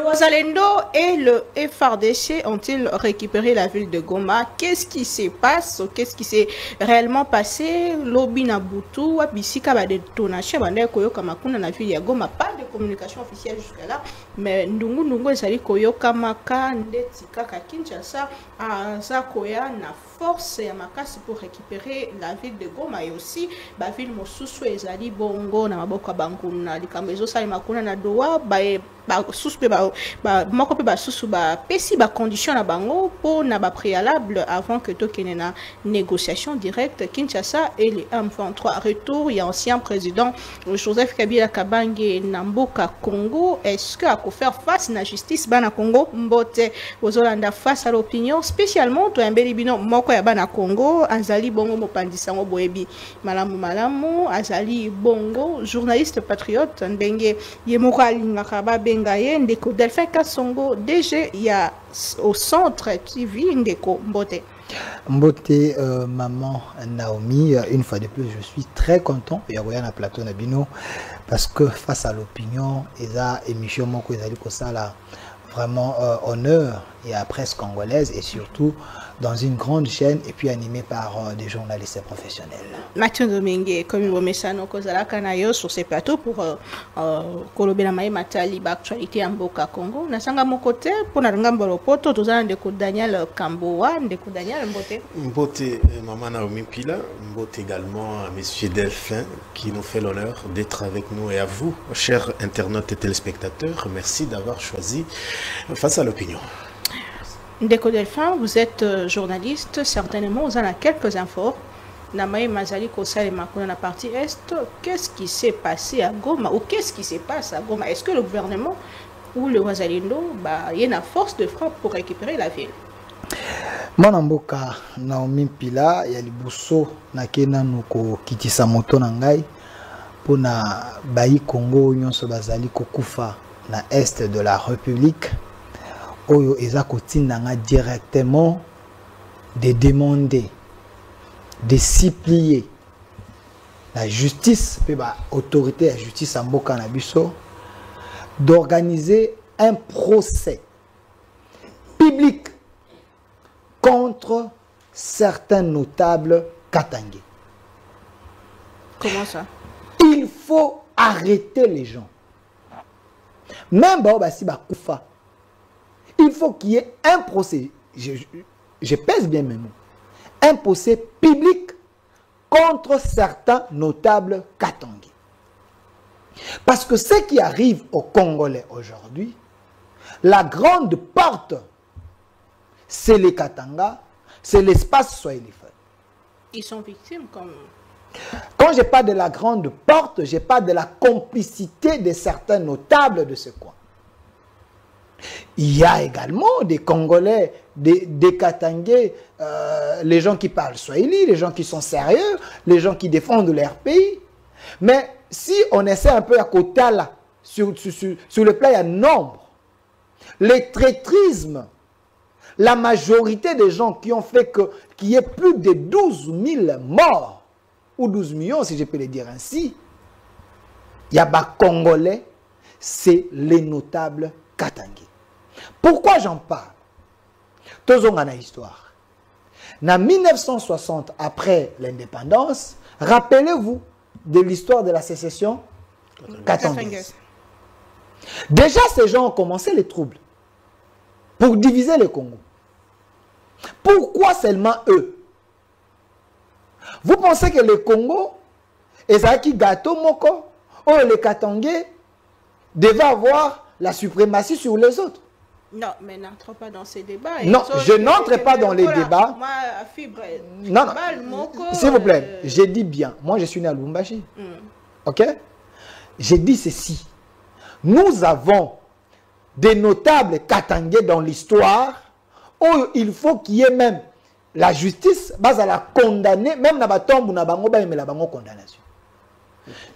Wazalendo et le FRDC ont-ils récupéré la ville de Goma? Qu'est-ce qui se passe? Qu'est-ce qui s'est réellement passé? Lobi Nabutu, Wabisika, ba détonation, bande koyoka makuna na ville ya Goma. Pas de communication officielle jusqu'à là, mais ndungu ezali koyoka maka ndeti kaka Kinshasa aza koya na force ya makasi pour récupérer la ville de Goma et aussi ba ville mosusu ezali bongo na maboko banguna likambo ezosali makuna na doa ba suspe moko pe ba susu ba pesi ba condition na bango pour na ba préalable avant que tokene na négociation directe Kinshasa et les M23 retour il y a ancien président Joseph Kabila Kabange Namboka Congo. Est-ce que à faire face à la justice bana Congo mbote ozolanda face à l'opinion spécialement to mbeli bino moko ya bana Congo azali bongo mopandisa ngo boyebi malamu azali bongo journaliste patriote ndenge yemoko alingaka ba bengaye ndeko Delphin Kasongo DG il y a au centre TV ndeko mbote. Mbote, maman Naomi, une fois de plus, je suis très content de voir un plateau Nabino parce que face à l'opinion, et la émission Moko Kosala vraiment honneur et à la presse congolaise et surtout dans une grande chaîne et puis animée par des journalistes professionnels. Mathieu Domingue, comme vous mettez Kozala Kanayo sur ces plateaux pour Kolobela Maï Matali, actualité en Boka Congo. Nasanga mon côté pour Narangambolo Poto, tous en de Daniel Kamboa, de Daniel Mbote. Mbote, maman Naomi Pila, Mbote également à monsieur Delphin qui nous fait l'honneur d'être avec nous et à vous, chers internautes et téléspectateurs, merci d'avoir choisi Face à l'opinion. Ndeko Delphin, vous êtes journaliste, certainement, vous en avez quelques infos. Namaï Mazali Kosa et Makuna, la partie Est, qu'est-ce qui s'est passé à Goma ou qu'est-ce qui se passe à Goma? Est-ce que le gouvernement ou le Wazalindo, il y a une force de frappe pour récupérer la ville? Monamboka Naomi Pila, il y a les Bousso, Nakena Nuko Kitisa Moto Nangai, pour na Bayi Congo, Union Sobazali Kokufa, na Est de la République. Oyo Ezakotinanga directement de demander, de supplier la justice, l'autorité de la justice en Mboka Nabiso, d'organiser un procès public contre certains notables katangais. Comment ça? Il faut arrêter les gens. Même si Koufa. Il faut qu'il y ait un procès, je pèse bien mes mots, un procès public contre certains notables katangais. Parce que ce qui arrive aux Congolais aujourd'hui, la grande porte, c'est les Katanga, c'est l'espace Swahilifone. Ils sont victimes comme... Quand je parle de la grande porte, je parle de la complicité de certains notables de ce coin. Il y a également des Congolais, des Katangais, les gens qui parlent Swahili, les gens qui sont sérieux, les gens qui défendent leur pays. Mais si on essaie un peu à côté là, sur le plan, il y a nombre. Les traîtrismes, la majorité des gens qui ont fait qu'il y ait plus de 12 000 morts, ou 12 millions si je peux le dire ainsi, il y a des Congolais, c'est les notables Katangais. Pourquoi j'en parle? Tous ont une histoire. En 1960, après l'indépendance, rappelez-vous de l'histoire de la sécession katangaise. Déjà, ces gens ont commencé les troubles pour diviser le Congo. Pourquoi seulement eux? Vous pensez que le Congo, Ezaki Gato Moko, ou les Katangais devaient avoir la suprématie sur les autres? Non, mais n'entre pas dans ces débats. Non, je n'entre pas dans les débats. Non, s'il vous plaît, j'ai dit bien. Moi, je suis né à Lubumbashi. Ok? J'ai dit ceci. Nous avons des notables katangais dans l'histoire où il faut qu'il y ait même la justice, base à la condamner, même dans la tombe ou dans la condamnation.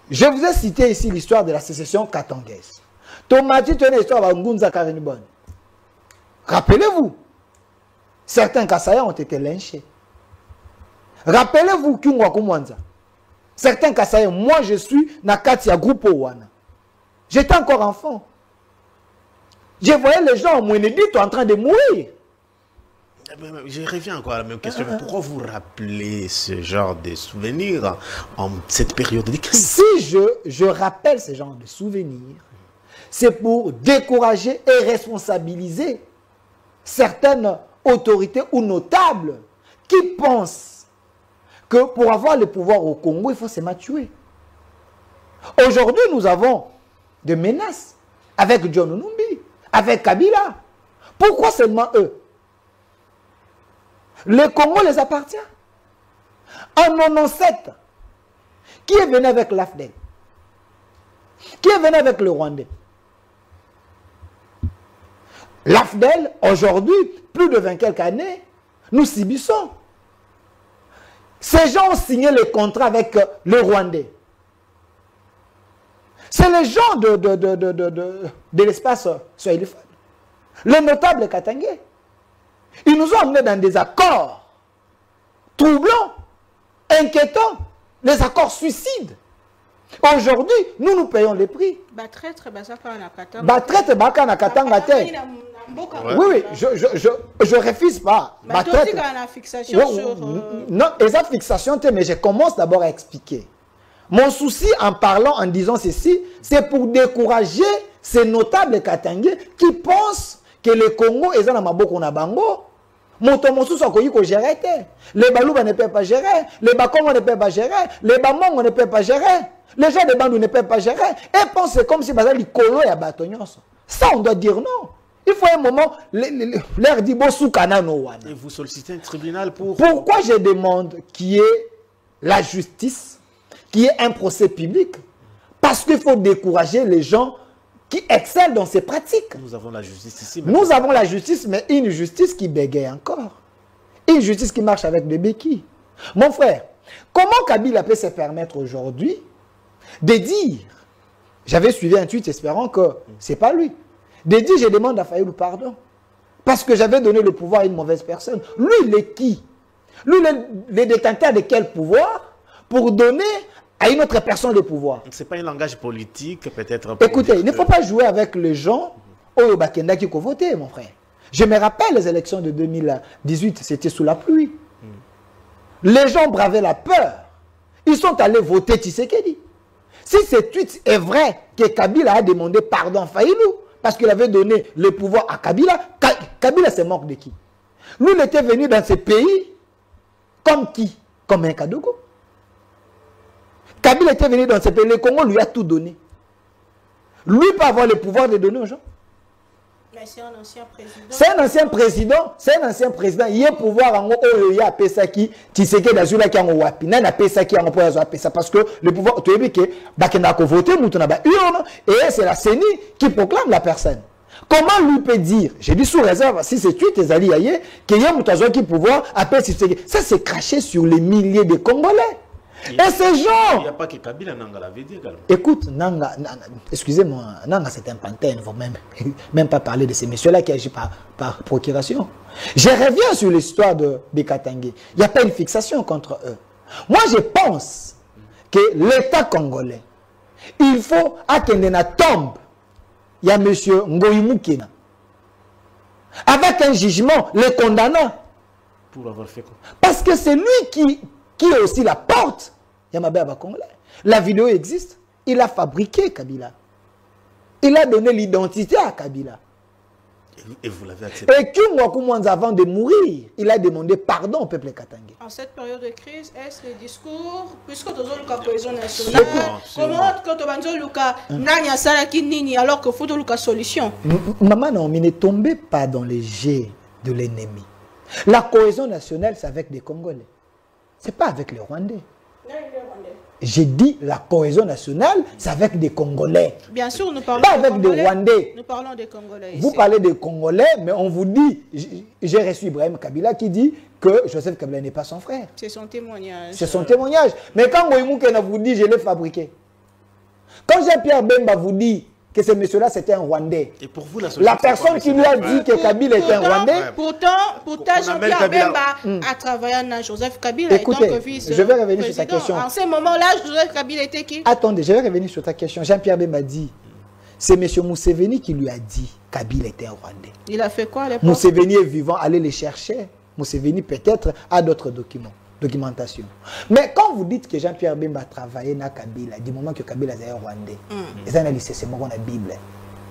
Je vous ai cité ici l'histoire de la sécession katangaise. Tomati, tu as une histoire de Ngunza Karenibon. Rappelez-vous, certains Kassaïens ont été lynchés. Rappelez-vous Kungwaku Mwanza. Certains Kassaïens, moi je suis Nakatia Groupe Wana. J'étais encore enfant. Je voyais les gens au Mouénédit en train de mourir. Je reviens encore à la même question. Pourquoi vous rappelez ce genre de souvenirs en cette période de crise? Si je rappelle ce genre de souvenirs, c'est pour décourager et responsabiliser certaines autorités ou notables qui pensent que pour avoir le pouvoir au Congo, il faut se tuer. Aujourd'hui, nous avons des menaces avec John Numbi, avec Kabila. Pourquoi seulement eux? Le Congo les appartient. En 1997, qui est venu avec l'AFDEL? Qui est venu avec le Rwandais? L'AFDEL, aujourd'hui, plus de 20 quelques années, nous subissons. Ces gens ont signé le contrat avec le Rwandais. C'est les gens de l'espace Swahiliphone. Les notables Katangé. Ils nous ont amenés dans des accords troublants, inquiétants, les accords suicides. Aujourd'hui, nous payons les prix. Oui, je refuse pas. Non, et ça fixation, mais je commence d'abord à expliquer. Mon souci en parlant, en disant ceci, c'est pour décourager ces notables Katangé qui pensent que le Congo est dans Maboko na bango. Motomosu soit qu'on gérer. Les Balouba ne peuvent pas gérer. Les Bakongo ne peuvent pas gérer. Les Bamongo ne peuvent pas gérer. Les gens de Bandou ne peuvent pas gérer. Et pensent comme si les Kolo et Abatonions. Ça, on doit dire non. Il faut un moment, l'air dit Bossou Kanano. Et vous sollicitez un tribunal pour... Pourquoi je demande qu'il y ait la justice, qu'il y ait un procès public? Parce qu'il faut décourager les gens qui excellent dans ces pratiques. Nous avons la justice ici. Nous avons la justice, mais une justice qui bégaye encore. Une justice qui marche avec des béquilles. Mon frère, comment Kabila peut se permettre aujourd'hui de dire, j'avais suivi un tweet espérant que ce n'est pas lui, de dire je demande à Fayulu pardon, parce que j'avais donné le pouvoir à une mauvaise personne. Lui, il est qui? Lui, le détenteur de quel pouvoir pour donner à une autre personne le pouvoir? Ce n'est pas un langage politique, peut-être. Écoutez, il ne faut pas jouer avec les gens au Bakenda qui ont voté, mon frère. Je me rappelle les élections de 2018, c'était sous la pluie. Les gens bravaient la peur. Ils sont allés voter Tshisekedi. Si ce tweet est vrai que Kabila a demandé pardon à Fayulu parce qu'il avait donné le pouvoir à Kabila, Kabila se moque de qui? Lui, il était venu dans ce pays comme qui? Comme un Kadogo. Kabila était venu dans ce pays, le Congo lui a tout donné. Lui peut avoir le pouvoir de donner aux gens. C'est un ancien président. C'est un ancien président. C'est un ancien président. Il y a pouvoir en haut, il y a Pesaki, Tshisekedi d'Azula qui en haut, Pina na Pesaki en haut, Pesa parce que le pouvoir, tu as vu que Bakenda a voté, Moutona ba urne, et c'est la CENI qui proclame la personne. Comment lui peut dire, j'ai dit sous réserve, si c'est tu tes alliés, qu'il y a Moutazo qui pouvoir appeler Tshisekedi. Ça c'est craché sur les milliers de Congolais. Et ces gens... Il n'y a pas que Kabila Nanga l'avait dit également. Écoute, Nanga, excusez-moi, Nanga c'est un pantin, il ne faut même pas parler de ces messieurs-là qui agissent par procuration. Je reviens sur l'histoire de Katangé. Il n'y a pas une fixation contre eux. Moi je pense que l'État congolais, il faut Akendena tombe. Il y a M. Ngoyi Mukena. Avec un jugement, les condamnant. Pour avoir fait quoi? Parce que c'est lui qui est aussi la porte. La vidéo existe. Il a fabriqué Kabila. Il a donné l'identité à Kabila. Et vous l'avez accepté. Et Kungwaku Mwanza, avant de mourir, il a demandé pardon au peuple katangé. En cette période de crise, est-ce le discours, puisque tu as la cohésion nationale, comment quand tu as alors que faut la solution? Maman, non, mais ne tombez pas dans les jets de l'ennemi. La cohésion nationale, c'est avec des Congolais. Ce n'est pas avec les Rwandais. J'ai dit la cohésion nationale, c'est avec des Congolais. Bien sûr, nous parlons pas avec des Rwandais. Nous parlons des Congolais. Vous parlez des Congolais, mais on vous dit, j'ai reçu Ibrahim Kabila qui dit que Joseph Kabila n'est pas son frère. C'est son témoignage. C'est son témoignage. Mais quand Ngoïmoukena vous dit, je l'ai fabriqué. Quand Jean-Pierre Bemba vous dit que ce monsieur-là, c'était un Rwandais. Et pour vous, la personne qui lui a dit que Kabila était un Rwandais... Pourtant Jean-Pierre Bemba a travaillé avec Joseph Kabila. Écoutez, je vais revenir sur ta question. En ce moment-là, Joseph Kabila était qui? Attendez, je vais revenir sur ta question. Jean-Pierre Bemba dit, c'est M. Museveni qui lui a dit que Kabila était un Rwandais. Il a fait quoi à l'époque? Museveni est vivant, allez les chercher. Museveni peut-être a d'autres documentation. Mais quand vous dites que Jean-Pierre Bemba a travaillé dans Kabila, du moment que Kabila est un Rwandais, et ça, c'est bon dans la Bible.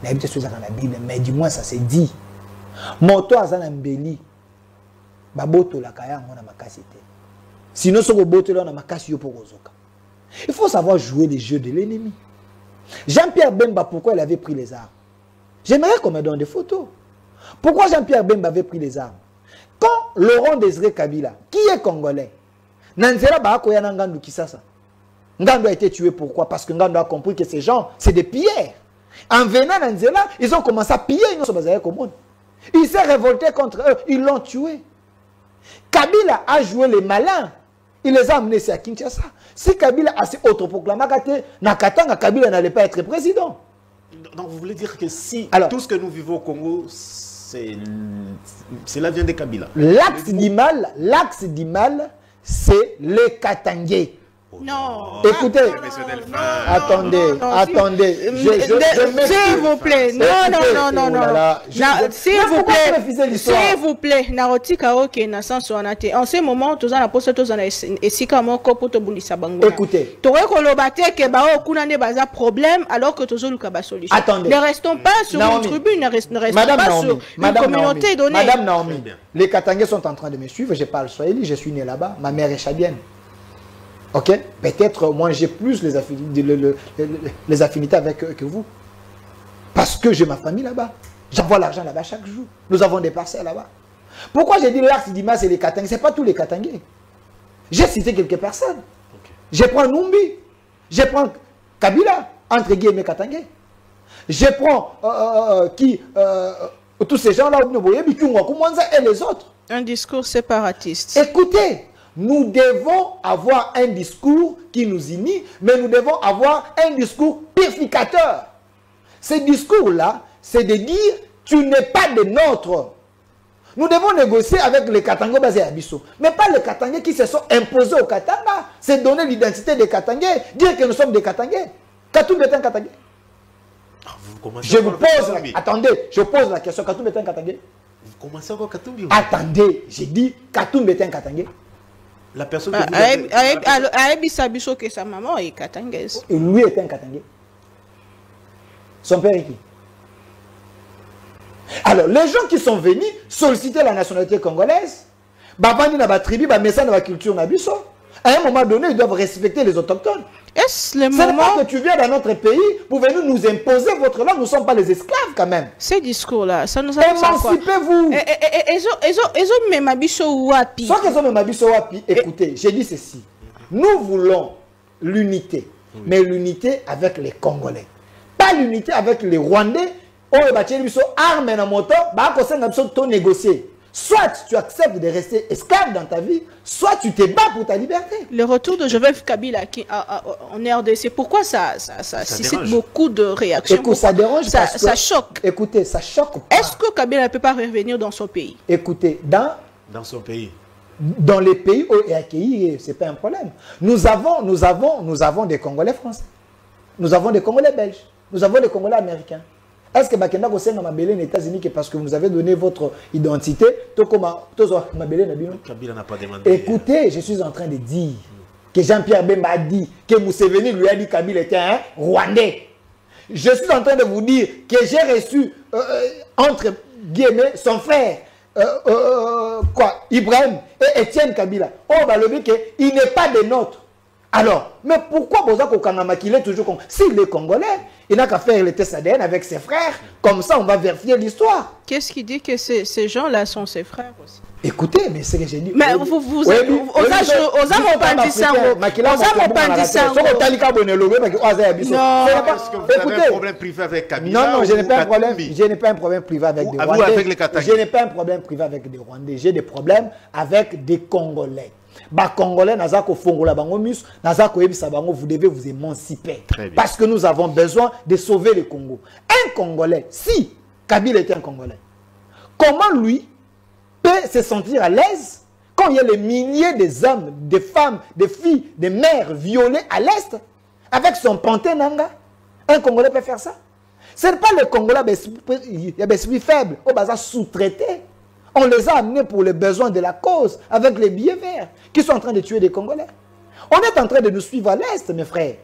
La Bible, c'est dans la Bible, mais du moins, ça s'est dit. Moto azana mbeli, baboto la kaya ngona makasite. Sinon, ce boto là na makasi yo porozoka. Il faut savoir jouer les jeux de l'ennemi. Jean-Pierre Bemba, pourquoi il avait pris les armes? J'aimerais qu'on me donne des photos. Pourquoi Jean-Pierre Bemba avait pris les armes? Quand Laurent Désiré Kabila, qui est congolais, Nanzela Bahakoya Ngandu Kisasa, Ngandu a été tué pourquoi? Parce que Ngandu a compris que ces gens, c'est des pilleurs. En venant Nanzela, ils ont commencé à piller Il s'est révolté contre eux, ils l'ont tué. Kabila a joué les malins. Il les a amenés à Kinshasa. Si Kabila a s'est autoproclamé, Nakatanga, Kabila n'allait pas être président. Donc vous voulez dire que si tout ce que nous vivons au Congo, cela vient de Kabila. L'axe du mal, c'est les Katangais. Non. Écoutez, attendez. S'il vous plaît, non. S'il vous plaît, Narotika ok, na sans sonate. En ce moment, tous en apôtres, tous en esika moko pour te boulissa bango. Écoutez. Tu vois que l'obate que bao kuna ne baza problème alors que tous le kaba solution. Attendez. Ne restons pas sur une tribune, ne restons pas sur une communauté donnée. Madame Naomi, les Katangais sont en train de me suivre. Je parle swahili, je suis né là-bas. Ma mère est tchadienne. Ok, peut-être moi j'ai plus les affinités avec eux que vous. Parce que j'ai ma famille là-bas. J'envoie l'argent là-bas chaque jour. Nous avons des parcelles là-bas. Pourquoi j'ai dit l'axe d'Ima c'est les Katangais? Ce n'est pas tous les Katangais. J'ai cité quelques personnes. Okay. Je prends Numbi. Je prends Kabila, entre guillemets Katangais. Je prends tous ces gens-là, et les autres. Un discours séparatiste. Écoutez. Nous devons avoir un discours qui nous unit, mais nous devons avoir un discours purificateur. Ce discours-là, c'est de dire, tu n'es pas de nôtre. Nous devons négocier avec les Katangais basés à Bissau, mais pas les Katangais qui se sont imposés au Katanga. C'est donner l'identité des Katangais, dire que nous sommes des Katangais. Katoum est un Katangais. Je vous pose, attendez, je pose la question, Katoum est un Katangais. Vous commencez encore Katoum? Attendez, j'ai dit, Katoum est un Katangais. La personne que vous avez... que sa maman est katangaise. Et lui est un Katangais. Son père est qui? Alors, les gens qui sont venus solliciter la nationalité congolaise, Babani na ba tribu, ba message na ba culture na biso, à un moment donné, ils doivent respecter les autochtones. Est-ce le moment... Ce n'est pas que tu viens dans notre pays pour venir nous imposer votre langue. Nous ne sommes pas les esclaves quand même. Ces discours-là, ça nous a émancipez-vous. Écoutez, j'ai dit ceci. Nous voulons l'unité, mais l'unité avec les Congolais. Pas l'unité avec les Rwandais. Négocier. Soit tu acceptes de rester esclave dans ta vie, soit tu te bats pour ta liberté. Le retour de Joseph Kabila en RDC, pourquoi ça suscite beaucoup de réactions? Écoute, ça dérange ça choque. Écoutez, ça choque pas. Est-ce que Kabila ne peut pas revenir dans son pays? Écoutez, dans son pays. Dans les pays où il est accueilli, ce n'est pas un problème. Nous avons des Congolais français. Nous avons des Congolais belges. Nous avons des Congolais américains. Est-ce que Bakenda Gosen m'a belé aux États-Unis parce que vous nous avez donné votre identité? Kabila n'a pas demandé. Écoutez, je suis en train de dire que Jean-Pierre Bemba a dit que Museveni lui a dit que Kabila était un Rwandais. Je suis en train de vous dire que j'ai reçu, entre guillemets, son frère, Ibrahim et Étienne Kabila. Oh, bah, le dit qu'il n'est pas des nôtres. Alors, mais pourquoi Bozako Kanama qu'il est toujours comme... S'il est congolais, il n'a qu'à faire le test ADN avec ses frères. Comme ça, on va vérifier l'histoire. Qu'est-ce qui dit que ces gens-là sont ses frères aussi? Écoutez, mais c'est ce que j'ai dit. Mais vous un problème privé avec Kabila? Non, je n'ai pas un problème. Je n'ai pas un problème privé avec des Rwandais. Avec les Katangais? Je n'ai pas un problème privé avec des Rwandais. J'ai des problèmes avec des Congolais. Ba Congolais nazako fongola bango mus, nazako yebisa bango vous devez vous émanciper parce que nous avons besoin de sauver le Congo. Un Congolais, si Kabila était un Congolais, comment lui peut se sentir à l'aise quand il y a les milliers des hommes, des femmes, des filles, des mères violées à l'Est avec son panté nanga? Un Congolais peut faire ça? Ce n'est pas les Congolais qui faibles, au bazar sous-traités. On les a amenés pour les besoins de la cause, avec les billets verts, qui sont en train de tuer des Congolais. On est en train de nous suivre à l'Est, mes frères.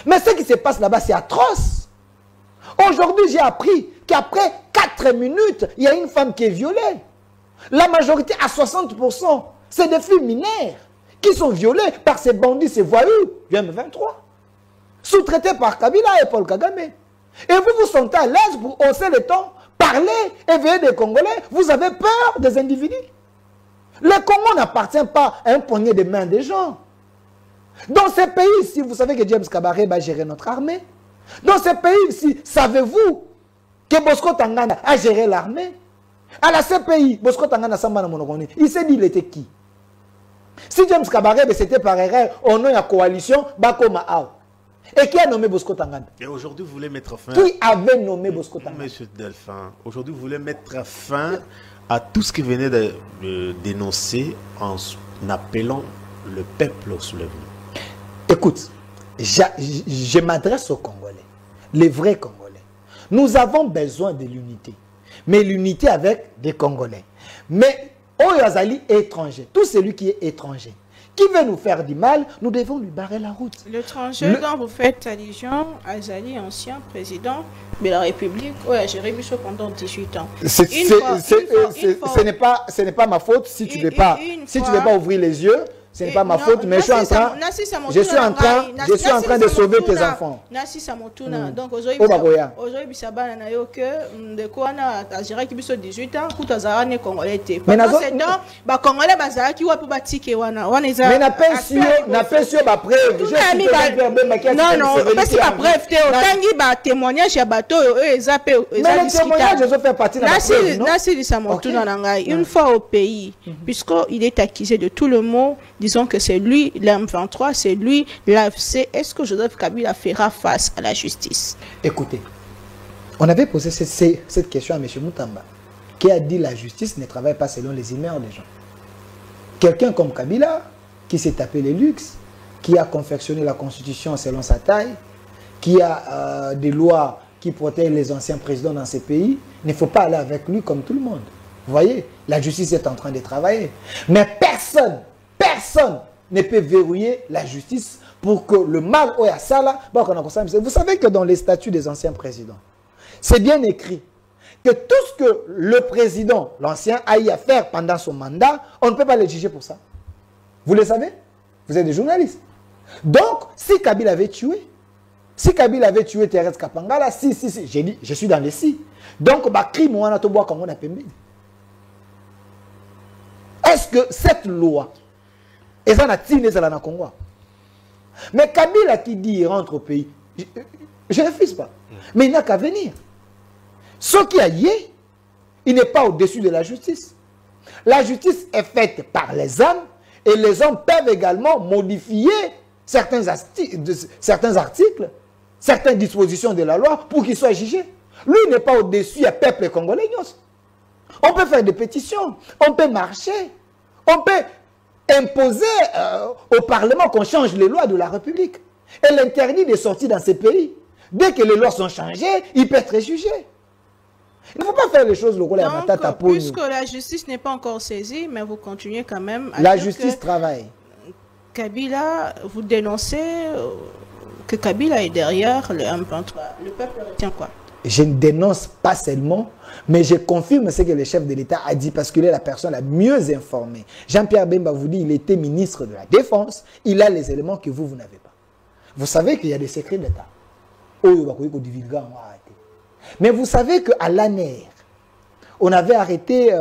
Mais ce qui se passe là-bas, c'est atroce. Aujourd'hui, j'ai appris qu'après 4 minutes, il y a une femme qui est violée. La majorité, à 60%, c'est des filles mineures qui sont violées par ces bandits, ces voyous du M23, sous-traités par Kabila et Paul Kagame. Et vous vous sentez à l'aise pour hausser le ton, parler, éveiller des Congolais. Vous avez peur des individus. Le Congo n'appartient pas à un poignet de main des gens. Dans ces pays-ci, vous savez que James Kabaré va gérer notre armée. Dans ces pays-ci, savez-vous que Bosco Tangana a géré l'armée? À la CPI, Bosco Tangana Sambana Monogoni, il s'est dit il était qui? Si James Kabaré c'était par erreur, au nom de la coalition, Bako Mao. Et qui a nommé Bosco Tangana? Et aujourd'hui, vous voulez mettre fin... Qui avait nommé Bosco Tangana? Monsieur Delphin, aujourd'hui, vous voulez mettre fin à tout ce qui venait de dénoncer en appelant le peuple au soulèvement. Écoute, je m'adresse aux Congolais, les vrais Congolais. Nous avons besoin de l'unité, mais l'unité avec des Congolais. Mais Oyazali étranger, tout celui qui est étranger, qui veut nous faire du mal, nous devons lui barrer la route. L'étranger dont vous faites allusion, Azali, ancien président de la République, a géré Michel pendant 18 ans. Ce n'est pas ma faute si tu ne veux pas ouvrir les yeux. Ce n'est pas ma faute, mais je suis en train de sauver tes enfants. Donc aujourd'hui, Bisabana n'a eu que de quoi a géré qui 18 ans, tout à ne Congolais. Pendant ce temps, Congolais bazar qui wa pour bâtir wana. Mais n'a pas sûr ma preuve. Non non, parce que ma preuve te otangi ba témoignage ya bato ezape mais les témoignages je faire partie de la preuve. Nasi Samotuna nangai une fois au pays, puisqu'il est accusé de tout le monde. Disons que c'est lui, l'M23, c'est lui, l'AFC. Est-ce que Joseph Kabila fera face à la justice? Écoutez, on avait posé cette question à M. Moutamba, qui a dit la justice ne travaille pas selon les humeurs des gens. Quelqu'un comme Kabila, qui s'est tapé les luxes, qui a confectionné la constitution selon sa taille, qui a des lois qui protègent les anciens présidents dans ces pays, il ne faut pas aller avec lui comme tout le monde. Vous voyez, la justice est en train de travailler. Mais personne ne peut verrouiller la justice pour que le mal au Yassala. Vous savez que dans les statuts des anciens présidents, c'est bien écrit que tout ce que le président, l'ancien, a eu à faire pendant son mandat, on ne peut pas le juger pour ça. Vous le savez? Vous êtes des journalistes. Donc, si Kabila avait tué, Thérèse Kapangala, j'ai dit, je suis dans les si. Donc, crime, on a tout bois comme on a payé. Est-ce que cette loi, et ça n'a pas Congo. Mais Kabila qui dit il rentre au pays, je ne refuse pas. Mais il n'a qu'à venir. Ce qui a lié, il n'est pas au-dessus de la justice. La justice est faite par les hommes et les hommes peuvent également modifier certains articles, certaines dispositions de la loi pour qu'il soit jugé. Lui n'est pas au-dessus du peuple congolais. On peut faire des pétitions, on peut marcher, on peut imposer au Parlement qu'on change les lois de la République. Et l'interdit de sortir dans ces pays. Dès que les lois sont changées, il peut être jugé. Il ne faut pas faire les choses le rôle à Matata pour nous. Puisque la justice n'est pas encore saisie, mais vous continuez quand même à la justice travaille. Kabila, vous dénoncez que Kabila est derrière le M23. Le peuple retient quoi? Je ne dénonce pas seulement, mais je confirme ce que le chef de l'État a dit parce qu'il est la personne la mieux informée. Jean-Pierre Bemba vous dit qu'il était ministre de la Défense. Il a les éléments que vous n'avez pas. Vous savez qu'il y a des secrets d'État. Mais vous savez qu'à l'ANER, on avait arrêté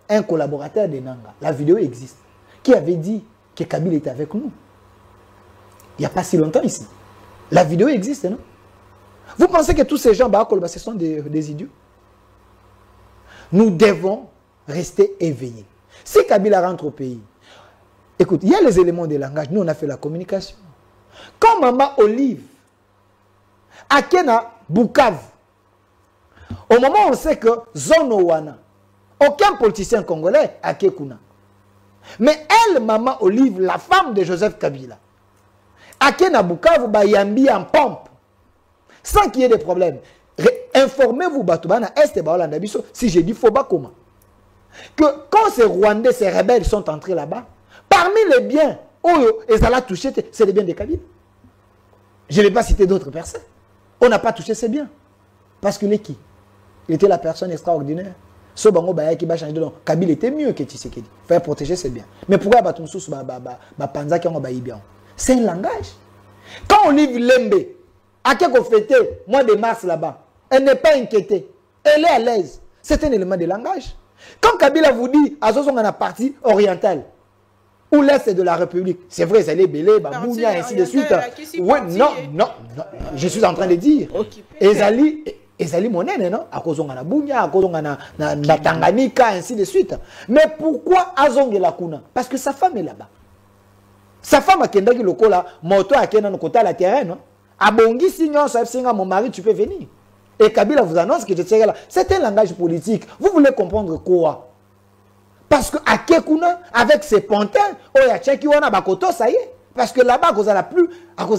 un collaborateur de Nanga. La vidéo existe. Qui avait dit que Kabila était avec nous. Il n'y a pas si longtemps ici. La vidéo existe, non? Vous pensez que tous ces gens, ce sont des idiots? Nous devons rester éveillés. Si Kabila rentre au pays, Écoute, il y a les éléments de langage. Nous, on a fait la communication. Quand maman Olive, à Kena, Bukavu, au moment où on sait que Zono Wana, aucun politicien congolais à Kekuna. Mais elle, maman Olive, la femme de Joseph Kabila, à Kena, Bukavu, Bayambi en pompe, sans qu'il y ait des problèmes. Informez-vous, Batubana, Est Baolandabiso, si j'ai dit Foba comment. Que quand ces Rwandais, ces rebelles sont entrés là-bas, parmi les biens, et ça l'a touché, c'est les biens de Kabila. Je n'ai pas cité d'autres personnes. On n'a pas touché ses biens. Parce qu'il est qui? Il était la personne extraordinaire. Sobango Baya qui va changer de nom. Kabila était mieux que Tshisekedi. Il fallait protéger ses biens. Mais pourquoi Batumsous Panza qui ont bien? C'est un langage. Quand on livre Lembe, à quel qu'on fêtait, mois de mars là-bas, elle n'est pas inquiétée. Elle est à l'aise. C'est un élément de langage. Quand Kabila vous dit, à la partie orientale, ou l'Est de la République, c'est vrai, c'est les Bélé, Babounia, ainsi de suite. Ouais, non, je suis en train de dire. Ezali monene, non? À cause de la Bounia, à cause de la Tanganyika, ainsi de suite. Mais pourquoi Azong la Kuna? Parce que sa femme est là-bas. Sa femme a Kenda qui loko là, moto a Kenda no côté à la terre, non? A Bongi, sinon, ça singa mon mari, tu peux venir. Et Kabila vous annonce que je serai là. C'est un langage politique. Vous voulez comprendre quoi? Parce que à Kekuna, avec ses pantins, ça y est. Parce que là-bas, à cause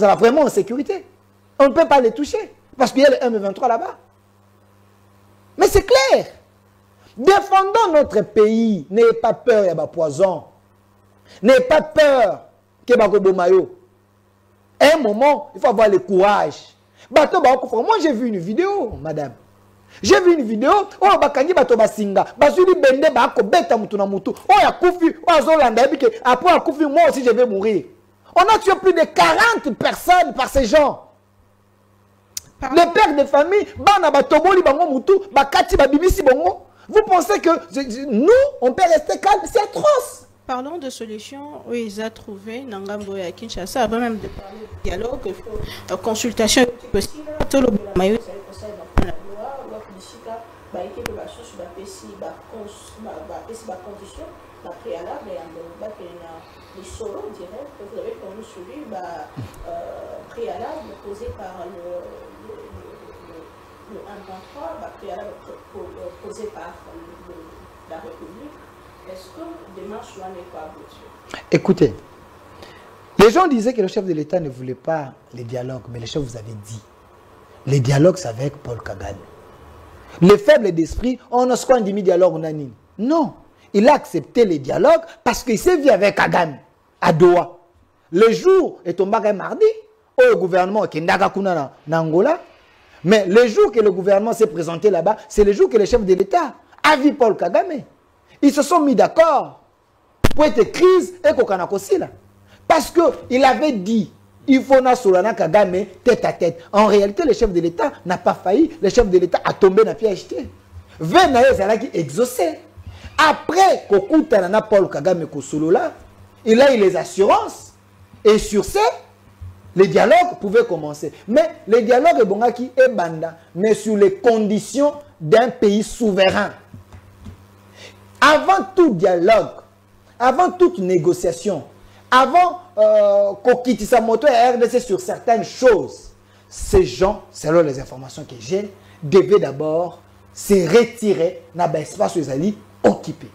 de la vraiment en sécurité. On ne peut pas les toucher. Parce qu'il y a le M23 là-bas. Mais c'est clair. Défendons notre pays. N'ayez pas peur, il y a poison. N'ayez pas peur qu'il y ait maillot. À un moment, il faut avoir le courage. Moi, j'ai vu une vidéo, madame. J'ai vu une vidéo, oh, bakangi bato basinga, basuli bende bako beta mutu na mutu. Oh, ya kufi, oh, azolanda bike, après ya kufi, moi aussi je vais mourir. On a tué plus de 40 personnes par ces gens. Les pères de famille, bana batoboli bango mutu, bakati babimisi bongo. Vous pensez que nous, on peut rester calme? C'est atroce. Parlons de solutions où ils ont trouvé Nangambo et à Kinshasa, avant même de parler de dialogue, consultation possible, tout le maillot, c'est la loi, la politique, bah équipe de bassous, bah PC, bah condition, bah préalable et en bas qu'il y a les solos direct que vous avez connu celui, bah préalable posé par le 1.3, bah préalable posé par la République. Est-ce que démarche là n'est pas aboutie? Écoutez, les gens disaient que le chef de l'État ne voulait pas les dialogues, mais le chef vous avait dit, les dialogues c'est avec Paul Kagame. Les faibles d'esprit, on a ce qu'on dit dialogue unanime. Non, il a accepté les dialogues parce qu'il s'est vu avec Kagame à Doha. Le jour est tombé mardi, au gouvernement qui est en Angola, mais le jour que le gouvernement s'est présenté là-bas, c'est le jour que le chef de l'État a vu Paul Kagame. Ils se sont mis d'accord pour être crise et kokana kosila. Parce qu'il avait dit, il faut na Solana Kagame tête à tête. En réalité, le chef de l'État n'a pas failli. Le chef de l'État a tombé dans le pied acheté. Venaye Zalaki exaucé. Après Kokuta na Paul Kagame Kosolola, il a eu les assurances. Et sur ce, les dialogues pouvaient commencer. Mais les dialogues est bongaki et banda, mais sur les conditions d'un pays souverain. Avant tout dialogue, avant toute négociation, avant Kokitisa Moto et RDC sur certaines choses, ces gens, selon les informations que j'ai, devaient d'abord se retirer dans l'espace où ils allaient occuper.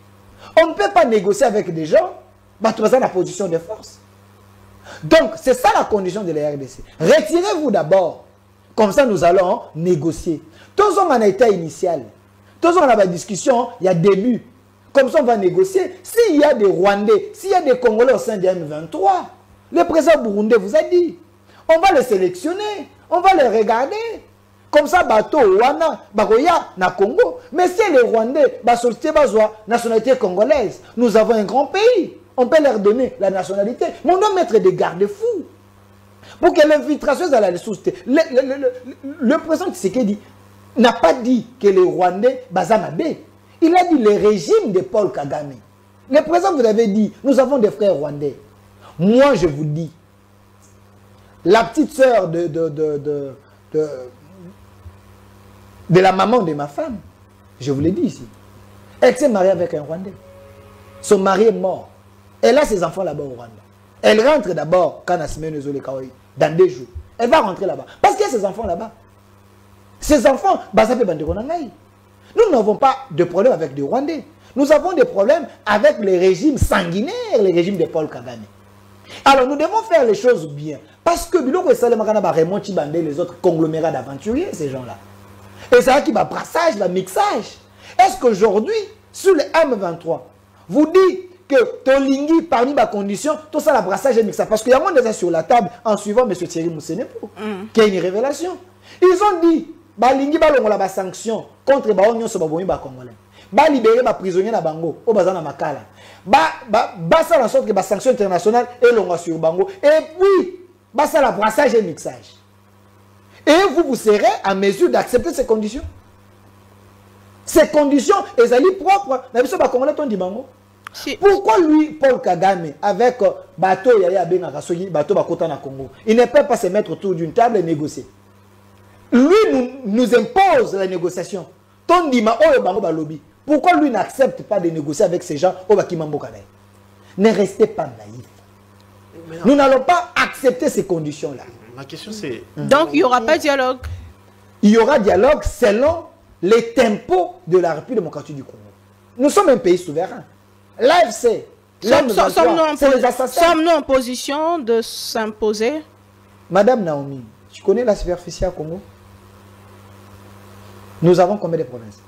On ne peut pas négocier avec des gens, dans la position de force. Donc, c'est ça la condition de la RDC. Retirez-vous d'abord. Comme ça, nous allons négocier. Tous en état initial. Tous en la discussion, il y a début. Comme ça, on va négocier. S'il y a des Rwandais, s'il y a des Congolais au sein du M23, le président burundais vous a dit, on va les sélectionner, on va les regarder. Comme ça, bateau, Wana, Baroya, na Congo. Mais si les Rwandais, sortir la nationalité congolaise, nous avons un grand pays. On peut leur donner la nationalité. Mais on doit mettre des garde-fous. Pour que l'infiltration soit la ressource. Le président Tshisekedi n'a pas dit que les Rwandais, Bazamabé. Il a dit le régime de Paul Kagame. Le président vous avait dit, nous avons des frères rwandais. Moi, je vous dis, la petite sœur de la maman de ma femme, je vous l'ai dit ici, elle s'est mariée avec un Rwandais. Son mari est mort. Elle a ses enfants là-bas au Rwanda. Elle rentre d'abord quand Nasimene Zole Kawaii, dans 2 jours. Elle va rentrer là-bas. Parce qu'il y a ses enfants là-bas. Ses enfants, nous n'avons pas de problème avec les Rwandais. Nous avons des problèmes avec les régimes sanguinaires, les régimes de Paul Kagame. Alors nous devons faire les choses bien. Parce que Biloko et Salemagana va remonter les autres conglomérats d'aventuriers, ces gens-là. Et c'est là qui va brassage, va mixage. Est-ce qu'aujourd'hui, sur le M23, vous dites que Tolingi, parmi ma condition, tout ça, la brassage et mixage. Parce qu'il y a déjà sur la table en suivant M. Thierry Moussenepo, qui a une révélation. Ils ont dit, Balingi balongola ba sanction contre ba onyo so babomi ba congolais. Ba libérer ba prisonnier na bango, o bazana makala. Ba ça en sorte que ba sanction internationale et longa sur bango. Et puis, ba ça la brassage et mixage. Et vous serez en mesure d'accepter ces conditions. Ces conditions, elles sont propres. Na biso ba congolais ton di bango. Pourquoi lui, Paul Kagame, avec bateau Yaya Benga Kasogi, bateau Bakota na Congo, il ne peut pas se mettre autour d'une table et négocier? Lui nous impose la négociation. Pourquoi lui n'accepte pas de négocier avec ces gens au Bakimambo Kanaï? Ne restez pas naïfs. Nous n'allons pas accepter ces conditions-là. Ma question c'est... Donc il n'y aura pas de dialogue. Il y aura dialogue selon les tempos de la République démocratique du Congo. Nous sommes un pays souverain. L'AFC, sommes-nous en position de s'imposer? Madame Naomi, tu connais la superficie à Congo? Nous avons combien de provinces?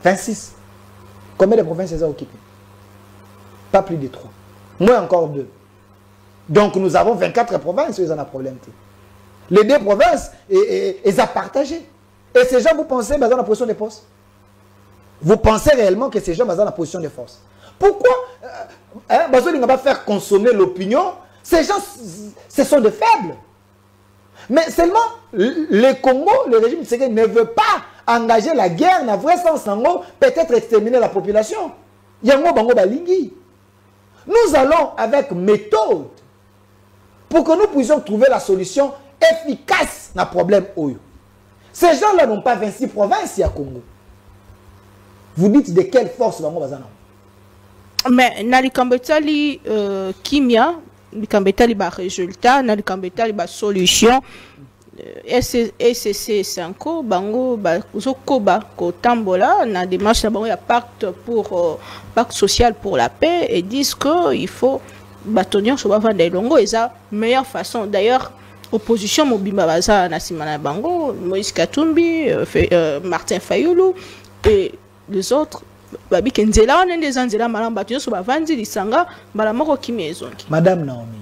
26. Combien de provinces elles ont occupées? Pas plus de 3. Moins encore 2. Donc nous avons 24 provinces, ils ont un problème. Les 2 provinces, ils ont partagé. Et ces gens, vous pensez, dans la position de force? Vous pensez réellement que ces gens sont dans la position de force? Pourquoi Bazo n'a pas faire consommer l'opinion? Ces gens, ce sont des faibles. Mais seulement, le Congo, le régime ne veut pas engager la guerre, dans vrai sens, peut-être exterminer la population. Yango Bango Balingi. Nous allons avec méthode pour que nous puissions trouver la solution efficace à problème Oyo. Ces gens-là n'ont pas 26 provinces à Congo. Vous dites de quelle force Bango Bazana? Mais Nalikambetali Kimia, Nalikambetali ba résultat, Nalikambetali ba solution. SCC 5 bango ba zokoba ko tambola na démarche bango ya pacte pour pacte social pour la paix et disent que il faut bâtonnier sur bavanda longo et ça meilleure façon. D'ailleurs opposition mobimba baza na simana bango Moïse Katumbi, Martin Fayulu et les autres babi kenzela on des anzela malam bâtonnier sur bavandi lisanga bala moko kimezonki. Madame Naomi,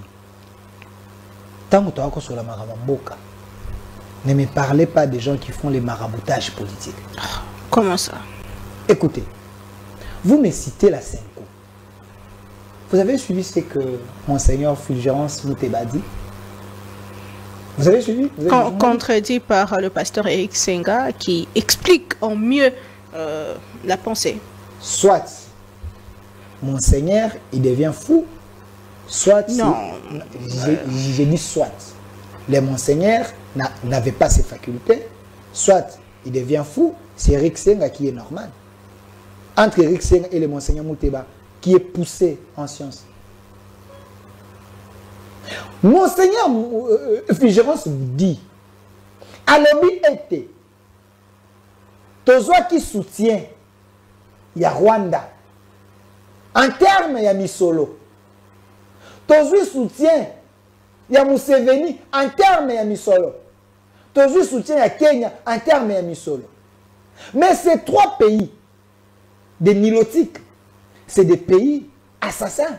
tango to ako sur la maramboka. Ne me parlez pas des gens qui font les maraboutages politiques. Comment ça? Écoutez, vous me citez la Senko. Vous avez suivi ce que Monseigneur Fulgence Mouteba dit? Vous avez suivi? Contredit par le pasteur Eric Senga qui explique en mieux la pensée. Soit Monseigneur, il devient fou, soit... Non. J'ai dit soit. Les Monseigneurs n'avaient pas ces facultés, soit il devient fou, c'est Eric Senga qui est normal. Entre Eric Senga et le Monseigneur Mouteba, qui est poussé en sciences. Monseigneur Fulgence vous dit, Alobi était, Tozoa qui soutient, il y a Rwanda, en termes, il y a Misolo. Tozoa soutient, il y a Museveni, en termes, il y a Misolo. Tozoa soutient, il y a Kenya, en termes, il y a Misolo. Mais ces 3 pays, des nilotiques, c'est des pays assassins.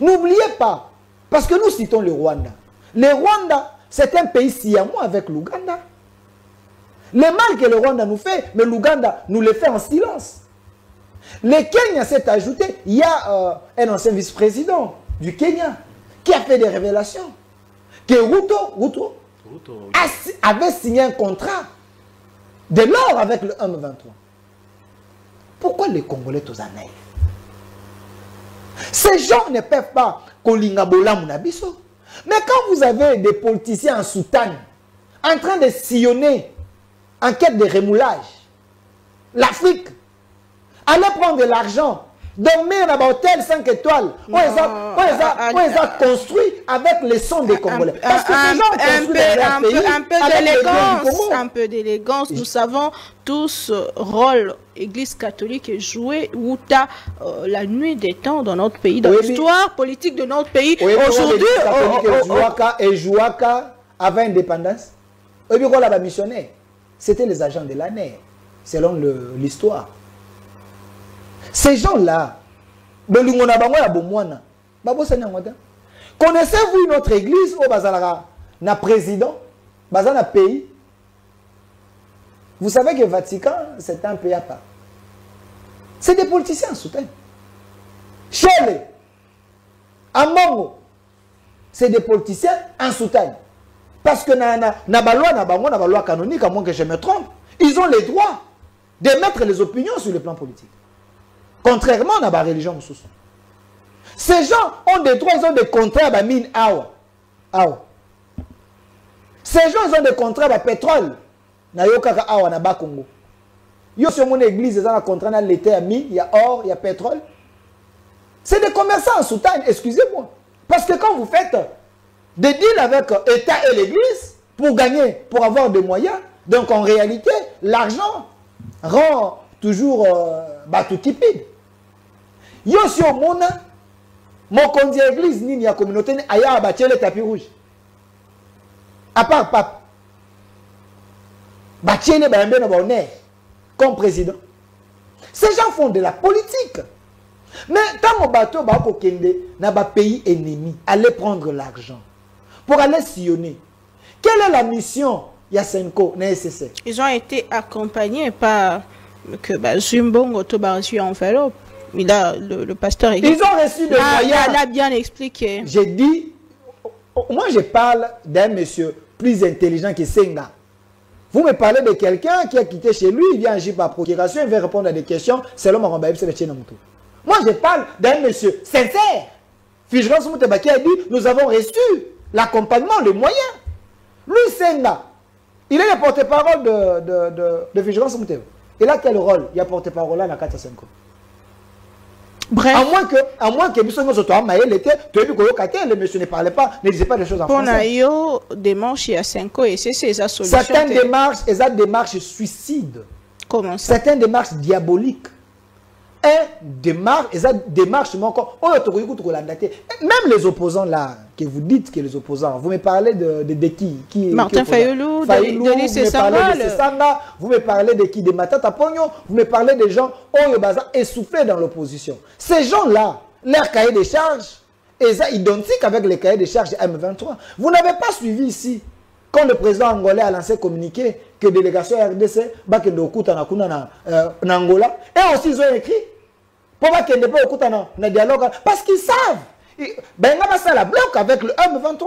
N'oubliez pas, parce que nous citons le Rwanda. Le Rwanda, c'est un pays siamois avec l'Ouganda. Le mal que le Rwanda nous fait, mais l'Ouganda nous le fait en silence. Le Kenya s'est ajouté, il y a un ancien vice-président du Kenya qui a fait des révélations. Que Ruto avait signé un contrat de l'or avec le M23. Pourquoi les Congolais tous en naïfs? Ces gens ne peuvent pas kolingabola munabiso. Mais quand vous avez des politiciens en soutane, en train de sillonner en quête de remoulage, l'Afrique, allez prendre de l'argent Dormir dans un hôtel 5 étoiles. On les a construit avec les sons des Congolais. Parce que ces gens ont construit leur pays un peu d'élégance. Nous savons tous rôle Église catholique joué ou la nuit des temps dans notre pays, dans l'histoire politique de notre pays. Aujourd'hui, et Jouaka avait indépendance. Et puis la missionnaire, c'était les agents de l'année, selon l'histoire. Ces gens-là, connaissez-vous notre église au Bazalara, na président, Bazana pays? Vous savez que le Vatican, c'est un pays à part. C'est des politiciens en soutien. Chele, Amongo, c'est des politiciens en soutien. Parce que na loi canonique, à moins que je me trompe, ils ont les droits d'émettre les opinions sur le plan politique. Contrairement à la religion. Ces gens ont des droits, ils ont des contrats à mine awa. Ces gens ils ont des contrats à pétrole. Na yokaka awa na ba Congo. Yo sur mon église, ils ont un contrat dans l'été à mine, il y a or, il y a pétrole. C'est des commerçants en soutane, excusez-moi. Parce que quand vous faites des deals avec l'État et l'église pour gagner, pour avoir des moyens, donc en réalité, l'argent rend toujours tout tipide. Yo sur mon condi église ni la communauté aya bâtir le tapis rouge. À part pape. Bâtir le bambé na bonheur comme président. Ces gens font de la politique. Mais quand mon bateau va au Kende, na ba pays ennemi, aller prendre l'argent pour aller sillonner. Quelle est la mission Yasenko nécessaire? Ils ont été accompagnés par que Zumbongo Tobarzu enveloppe. Mais là, le pasteur... Ils ont reçu des moyens. Il a bien expliqué. J'ai dit... Moi, je parle d'un monsieur plus intelligent que Senga. Vous me parlez de quelqu'un qui a quitté chez lui, il vient agir par procuration, il vient répondre à des questions. C'est l'homme à moi, je parle d'un monsieur sincère. Fijrance Moutebaki a dit, nous avons reçu l'accompagnement, les moyens. Lui, Senga, il est le porte-parole de Fijrance Moutebaki. Il a quel rôle? Il a porte-parole là dans 4-5 ans. Bref. À moins que le monsieur ne parlait pas, ne disait pas des choses en français. Pour démarche il y a 5 ans et c'est sa solution. Certaines démarches suicides. Comment ça? Certaines démarches diaboliques. Démarche encore. Même les opposants là, que vous dites que les opposants, vous me parlez de qui? Martin Fayoulou, Denis Sessanga. Vous me parlez de qui? De Matata Pogno. Vous me parlez des gens essoufflés dans l'opposition. Ces gens-là, leur cahier de charges est identique avec les cahiers de charges de M23. Vous n'avez pas suivi ici, quand le président angolais a lancé communiqué que délégation RDC, Angola, et aussi ils ont écrit. Pourquoi qu'ils ne peuvent pas écouter dialogue? Parce qu'ils savent. Ben, ça bloque avec le M23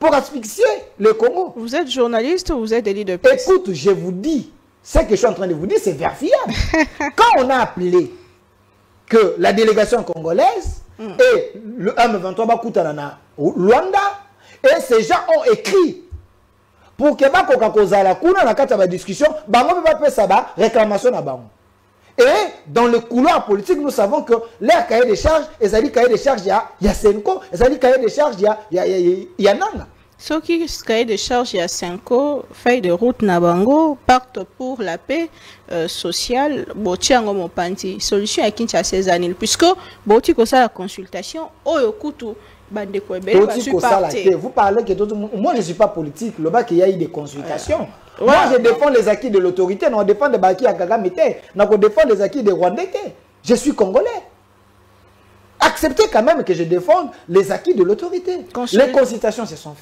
pour asphyxier le Congo. Vous êtes journaliste ou vous êtes élu de presse? Écoute, je vous dis, ce que je suis en train de vous dire, c'est vérifiable. Quand on a appelé que la délégation congolaise et le M23 va écouter Luanda, et ces gens ont écrit pour que la discussion, réclamation à Bango. Et dans le couloir politique, nous savons que leur cahier de charges, ils ont dit cahier de charges, il y a Senko, ils ont dit cahier de charges, il y a Nanga. Ceux qui cahier de charges, il y a Senko, feuille de route Nabango, pacte pour la paix sociale, Botiango Mopanti, solution à Kinshasa ces années, puisque Boti ça la consultation, Oyokutu, vous parlez que moi je ne suis pas politique, le bas qu'il y a eu des consultations. Moi je défends les acquis de l'autorité, non, on défend les acquis à Kagame, non, on défend les acquis des Rwandais. Je suis congolais. Acceptez quand même que je défende les acquis de l'autorité. Les consultations se sont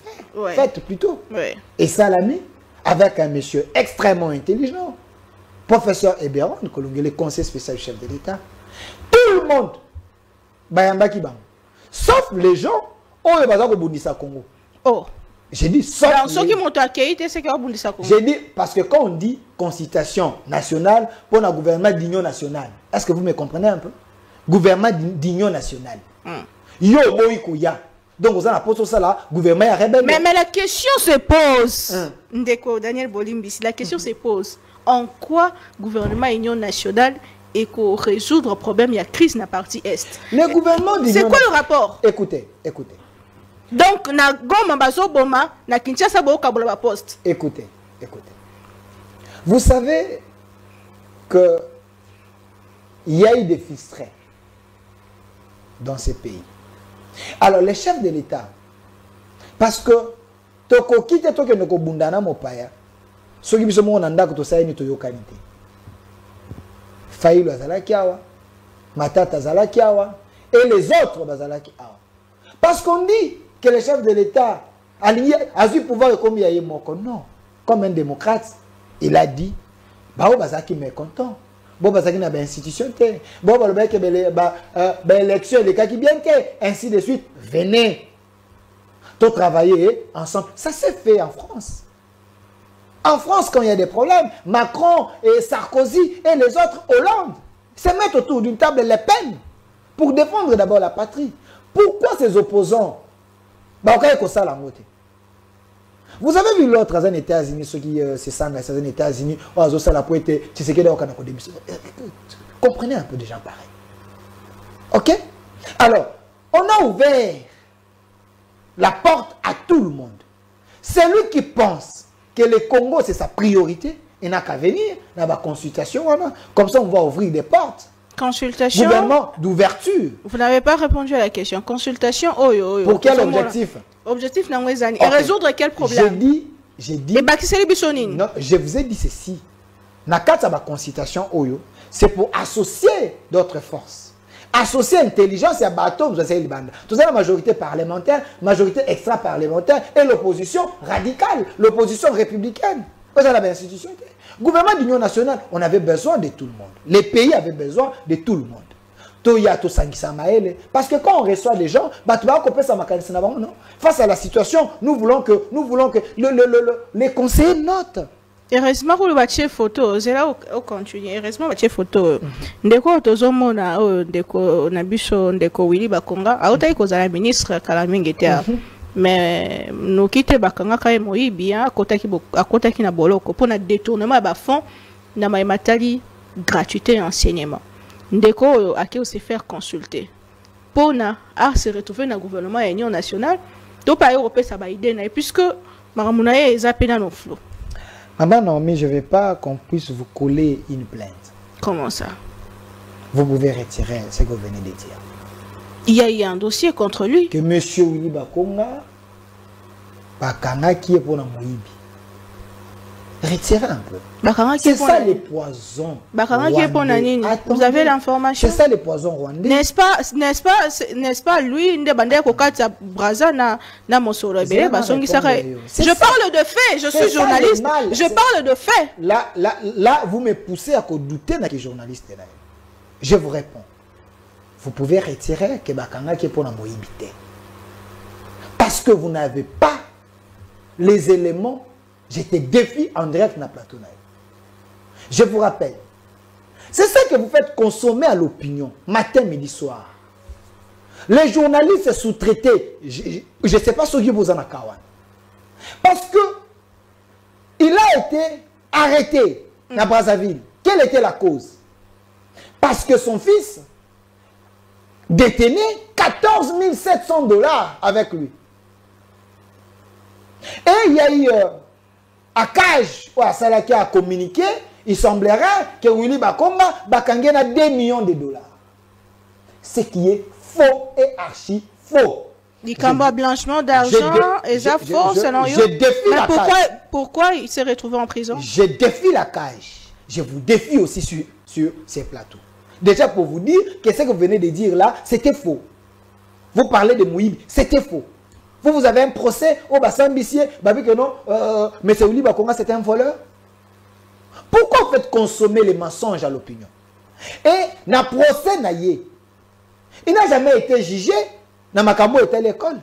faites plutôt. Et ça l'a mis avec un monsieur extrêmement intelligent, professeur Eberon, le conseiller spécial du chef de l'État. Tout le monde, Bayamba Kibang. Sauf les gens, on est basé au Bundisa Congo. Oh. J'ai dit sauf. Ceux qui m'ont accueilli, c'est qu'il y a Bundisa Congo. J'ai dit parce que quand on dit consultation nationale pour un gouvernement d'union nationale, est-ce que vous me comprenez un peu? Gouvernement d'union nationale. Yo boikuya. Donc vous avez la poste ça là, gouvernement est rebelle. Mais la question se pose. Ndeko Daniel Bolimbisi, la question se pose. En quoi gouvernement union nationale et qu'on résoudre le problème, il y a crise dans la partie Est. Le gouvernement d'union... C'est quoi le rapport? Écoutez, écoutez. Donc, na Goma bazo boma, na Kinshasa bo kabola ba poste. Écoutez, écoutez. Vous savez que il y a eu des fistrés dans ces pays. Alors, les chefs de l'État, parce que toko kite toke noko bundana mopaya, soki biso mo nanda ko to sayini to yokanite. Faïlo azalaki awa, Matata azalaki awa, et les autres bazalaki awa. Parce qu'on dit que le chef de l'État a eu pouvoir comme il y a moko. Non, comme un démocrate, il a dit, bao bazaki mécontent. Bon bazaki na ba institution te. Bon ba lobaki ba élection les cas qui bien que ainsi de suite. Venez. Tout travailler ensemble. Ça s'est fait en France. En France, quand il y a des problèmes, Macron et Sarkozy et les autres, Hollande, se mettent autour d'une table Le Pen pour défendre d'abord la patrie. Pourquoi ces opposants? Vous avez vu l'autre aux États-Unis, ceux qui se sentent aux États-Unis, comprenez un peu des gens pareils. Ok? Alors, on a ouvert la porte à tout le monde. Celui qui pense que le Congo c'est sa priorité, il n'a qu'à venir dans la consultation. Comme ça, on va ouvrir des portes. Consultation. Gouvernement d'ouverture. Vous n'avez pas répondu à la question. Consultation. Pour quel objectif? Objectif n'angwezani. Et résoudre quel problème? J'ai dit. Et bakiseli bisonine. Non, je vous ai dit ceci. Nakata ba consultation oyo, c'est pour associer d'autres forces. Associer intelligence et bateau, vous avez tout ça la majorité parlementaire, majorité extra-parlementaire et l'opposition radicale, l'opposition républicaine. Vous avez l'institution. Gouvernement d'union nationale, on avait besoin de tout le monde. Les pays avaient besoin de tout le monde. Parce que quand on reçoit des gens, face à la situation, nous voulons que les conseillers notent. Heureusement que le photo, c'est là où continue. Heureusement que photo, ndeko tozomona ndeko nabiso ndeko Willy Bakonga, autai kozala ministre kalamingete. Mais nous quittons bakanga quand même bien à côté qui na boloko pour na détournement ba fonds na matali gratuité et enseignement. Ndeko a qui aussi faire consulter pour na se retrouver dans le gouvernement et l'union nationale to pas européen ça ba idée na puisque maramuna e zapena no flou. Madame Naomi, je ne veux pas qu'on puisse vous coller une plainte. Comment ça? Vous pouvez retirer ce que vous venez de dire. Il y a eu un dossier contre lui. Que M. Willy Bakonga, Bakanga qui est pour la Moïbi. Retirez un peu. C'est ça les poisons. Bakanga qui est pour la Nini. Vous avez l'information? C'est ça les poisons rwandais. N'est-ce pas lui, ne bandé kokata braza na mosoro bele basongi saka. Je parle de faits, je suis journaliste. Je parle de faits. Là, vous me poussez à douter que journaliste là. Je vous réponds. Vous pouvez retirer que Bakanga qui est pour la Moïbité. Parce que vous n'avez pas les éléments. Je te défie en direct dans le plateau. Je vous rappelle. C'est ça que vous faites consommer à l'opinion. Matin, midi, soir. Les journalistes sous-traités. Je ne sais pas ce que vous en avez. Parce que il a été arrêté à Brazzaville. Quelle était la cause? Parce que son fils détenait 14 700 $ avec lui. Et il y a eu Akaj ou Asalaki a communiqué, il semblerait que Willy Bakonga bakangena 2 millions de $. Ce qui est faux et archi faux. Il combat blanchiment d'argent et ça faux selon je défie la cage. Pourquoi il s'est retrouvé en prison? Je défie la cage. Je vous défie aussi sur ces plateaux. Déjà pour vous dire que ce que vous venez de dire là, c'était faux. Vous parlez de Moïbi, c'était faux. Vous avez un procès au bassin bissier, que non, M. Willy Bakonga c'était un voleur. Pourquoi vous faites consommer les mensonges à l'opinion? Et dans le procès, il n'a jamais été jugé dans Makambo était l'école.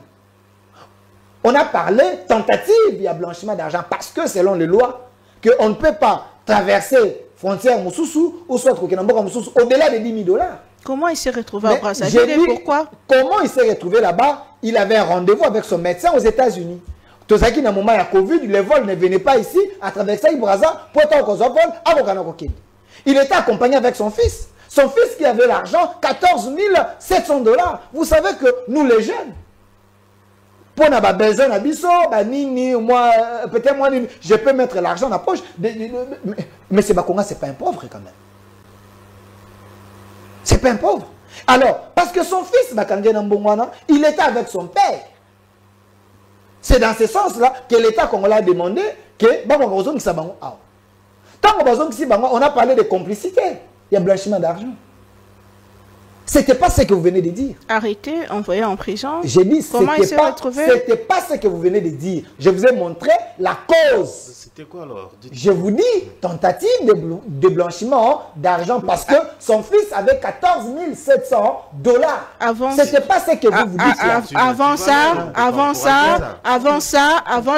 On a parlé tentative, il y a blanchiment d'argent parce que selon les lois, qu'on ne peut pas traverser frontière Moussoussou ou soit au-delà de 10 000 $. Comment il s'est retrouvé à Brazzaville? Pourquoi? Comment il s'est retrouvé là-bas? Il avait un rendez-vous avec son médecin aux États-Unis. Tout ça qui, dans le moment de Covid, les vols ne venaient pas ici à travers ça, Brazza, pour être au vol, il était accompagné avec son fils. Son fils qui avait l'argent, 14 700 $. Vous savez que nous les jeunes, pour n'a besoin d'abisso, moi, peut-être moi, je peux mettre l'argent dans la poche. Mais c'est Bakonga, c'est pas un pauvre quand même. C'est pas un pauvre. Alors, parce que son fils, il était avec son père. C'est dans ce sens-là que l'État congolais a demandé que on a parlé de complicité. Il y a blanchiment d'argent. C'était pas ce que vous venez de dire. Arrêté, envoyé en prison. J'ai dit, comment il s'est retrouvé? C'était pas ce que vous venez de dire. Je vous ai montré la cause. C'était quoi alors? Je vous dis, tentative de blanchiment d'argent parce que son fils avait 14 700 $. C'était pas ce que vous dites. Avant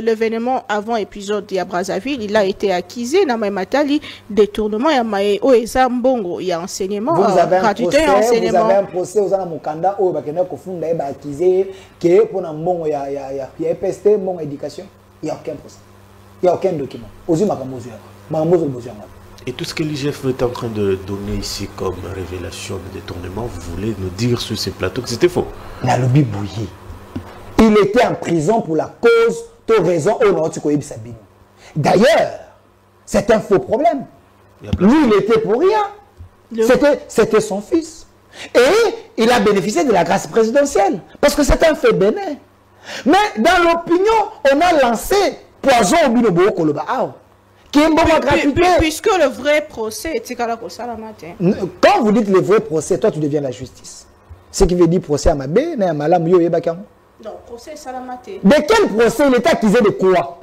l'événement, avant l'épisode de Brazzaville, il a été accusé dans Matali détournement, il y a enseignement. Vous avez un procès aux Mukanda où il y a accusé que pour il y a EPST, mon éducation. Il n'y a aucun procès. Il n'y a aucun document. Et tout ce que l'IGF est en train de donner ici comme révélation de détournement, vous voulez nous dire sur ces plateaux que c'était faux? La lobby bouillie. Il était en prison pour la cause de raison au nord de Sabine. D'ailleurs, c'est un faux problème. Lui, il était pour rien. C'était son fils. Et il a bénéficié de la grâce présidentielle. Parce que c'est un fait bénin. Mais dans l'opinion, on a lancé poison au binobo koloba. Puisque le vrai procès était matin. Quand vous dites le vrai procès, toi tu deviens la justice. Ce qui veut dire procès à Mabé, mais à Malam yo yebakamo. Non, procès Salamate. De quel procès il est accusé de quoi?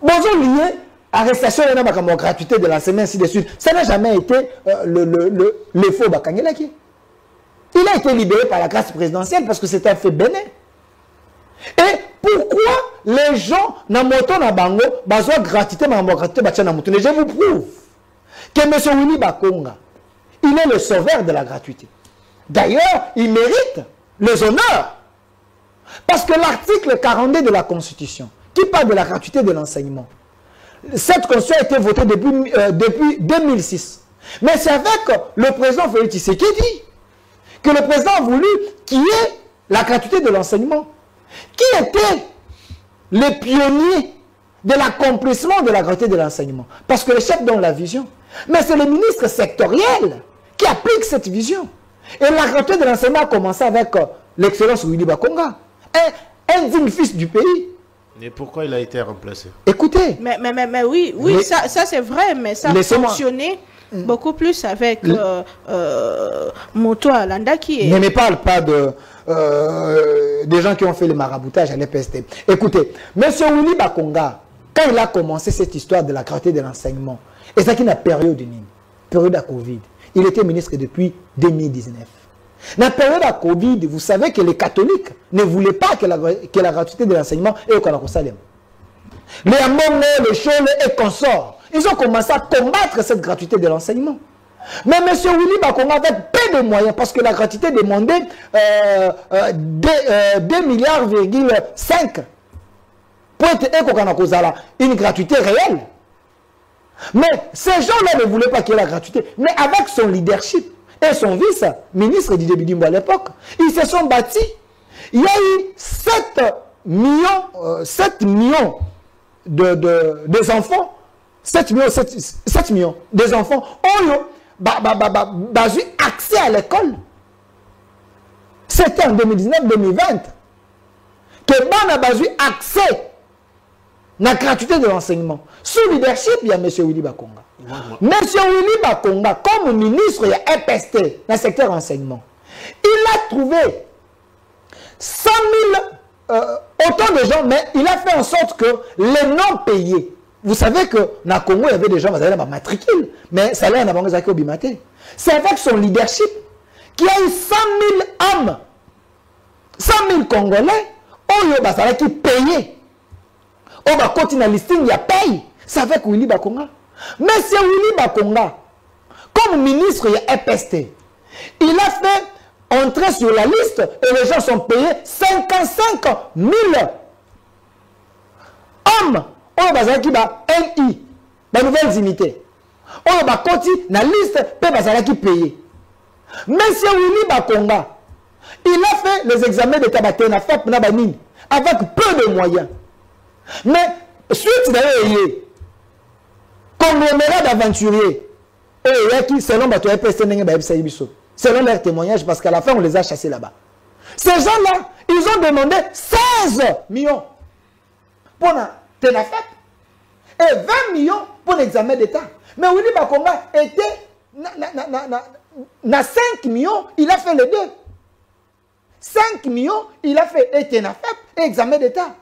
Bonjour lié, arrestation et la gratuité de l'enseignement ainsi de suite. Ça n'a jamais été le faux Bakangelaki. Il a été libéré par la grâce présidentielle parce que c'est un fait bénin. Et pourquoi les gens na moto na bango besoin gratuité na gratuité batia na mutune? Je vous prouve que M. Willy Bakonga, il est le sauveur de la gratuité. D'ailleurs, il mérite les honneurs. Parce que l'article 42 de la Constitution, qui parle de la gratuité de l'enseignement, cette Constitution a été votée depuis 2006. Mais c'est avec le président Félix Tshisekedi que le président a voulu qu'il y ait la gratuité de l'enseignement. Qui était les pionniers de l'accomplissement de la gratuité de l'enseignement? Parce que les chefs donnent la vision. Mais c'est le ministre sectoriel qui applique cette vision. Et la gratuité de l'enseignement a commencé avec l'excellence Willy Bakonga, un digne fils du pays. Mais pourquoi il a été remplacé? Écoutez. Mais oui, ça c'est vrai, mais ça a fonctionné beaucoup plus avec Moto Alanda qui est... Ne me parle pas des gens qui ont fait le maraboutage à l'EPST. Écoutez, M. Willy Bakonga, quand il a commencé cette histoire de la gratuité de l'enseignement, et ça qui n'a période de Nîmes, période à Covid, il était ministre depuis 2019. Dans la période à Covid, vous savez que les catholiques ne voulaient pas que la gratuité de l'enseignement ait au Kanakosalem. Les Among, les Chole et consorts, ils ont commencé à combattre cette gratuité de l'enseignement. Mais M. Willy Bakonga avait peu de moyens parce que la gratuité demandait 2,5 milliards pour être une gratuité réelle. Mais ces gens-là ne voulaient pas qu'il y ait la gratuité. Mais avec son leadership et son vice-ministre Didier Bidimbo à l'époque, ils se sont bâtis. Il y a eu 7 millions des enfants, 7 millions des enfants ont eu accès à l'école. C'était en 2019-2020 que Ban a eu accès à la gratuité de l'enseignement. Sous leadership, il y a M. Willy Bakonga. M. Willy Bakonga, comme ministre, il y a EPST dans le secteur enseignement. Il a trouvé 100 000, autant de gens, mais il a fait en sorte que les non payés, vous savez que dans le Congo, il y avait des gens qui avaient matricule, mais ça allait en avant au Bimaté. C'est avec son leadership qu'il y a eu 100 000 hommes, 100 000 Congolais, qui payaient. On va continuer à listing, il y a paye. C'est avec Willy Bakonga. Mais c'est Willy Bakonga, comme ministre, il y a EPST. Il a fait entrer sur la liste et les gens sont payés 55 000 hommes. On va dire qu'il y a NI, de nouvelles unités. oyo bakoti na liste pe bazalaki payé. Monsieur Willy Bakonga, il a fait les examens de Tabatena FAP na banini avec peu de moyens. Mais suite d'ailleurs, conglomérat d'aventuriers, selon selon leur témoignage, parce qu'à la fin on les a chassés là-bas. Ces gens-là, ils ont demandé 16 millions pour la TENAFAP et 20 millions pour l'examen d'État. Mais Willy Bakonga était na 5 millions, il a fait les deux. 5 millions, il a fait et TENAFAP et examen d'État.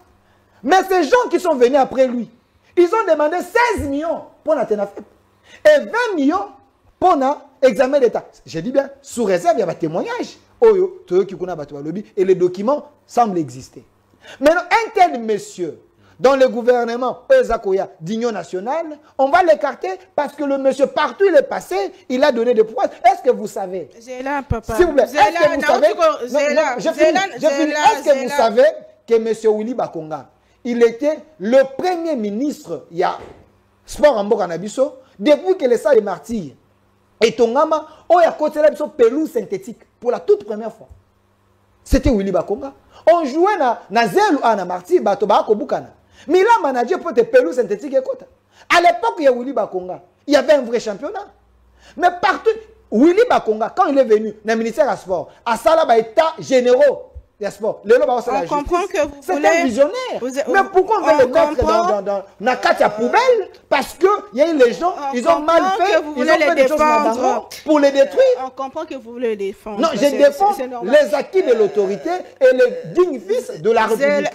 Mais ces gens qui sont venus après lui, ils ont demandé 16 millions pour la TENAFAP et 20 millions pour l'examen d'État. J'ai dit bien, sous réserve, il y a un témoignage. Et les documents semblent exister. Maintenant, un tel monsieur, dans le gouvernement d'Union nationale, on va l'écarter parce que le monsieur, partout il est passé, il a donné des pouvoirs. Est-ce que vous savez? Zéla, papa. S'il vous plaît, est-ce que vous savez? Est-ce que vous savez que monsieur Willy Bakonga, il était le premier ministre, il y a sport en Bokanabiso, depuis que les salles de martyrs et Tongama, il y a côté la pelouse synthétique pour la toute première fois. C'était Willy Bakonga. On jouait na Zelu na martyr, Batoba Kobukana. Mais là, manager pour des pelouses synthétiques et quoi. À l'époque, il y a Willy Bakonga. Il y avait un vrai championnat. Mais partout, Willy Bakonga, quand il est venu dans le ministère du Sport, à Salaba, état généraux des sports, on comprend que vous c'est un visionnaire. Mais pourquoi on veut le mettre dans la carte à poubelle? Parce qu'il y a eu les gens, ils ont mal fait, ils ont fait des choses pour les détruire. On comprend que vous voulez les défendre. Non, je défends les acquis de l'autorité et les dignes fils de la République.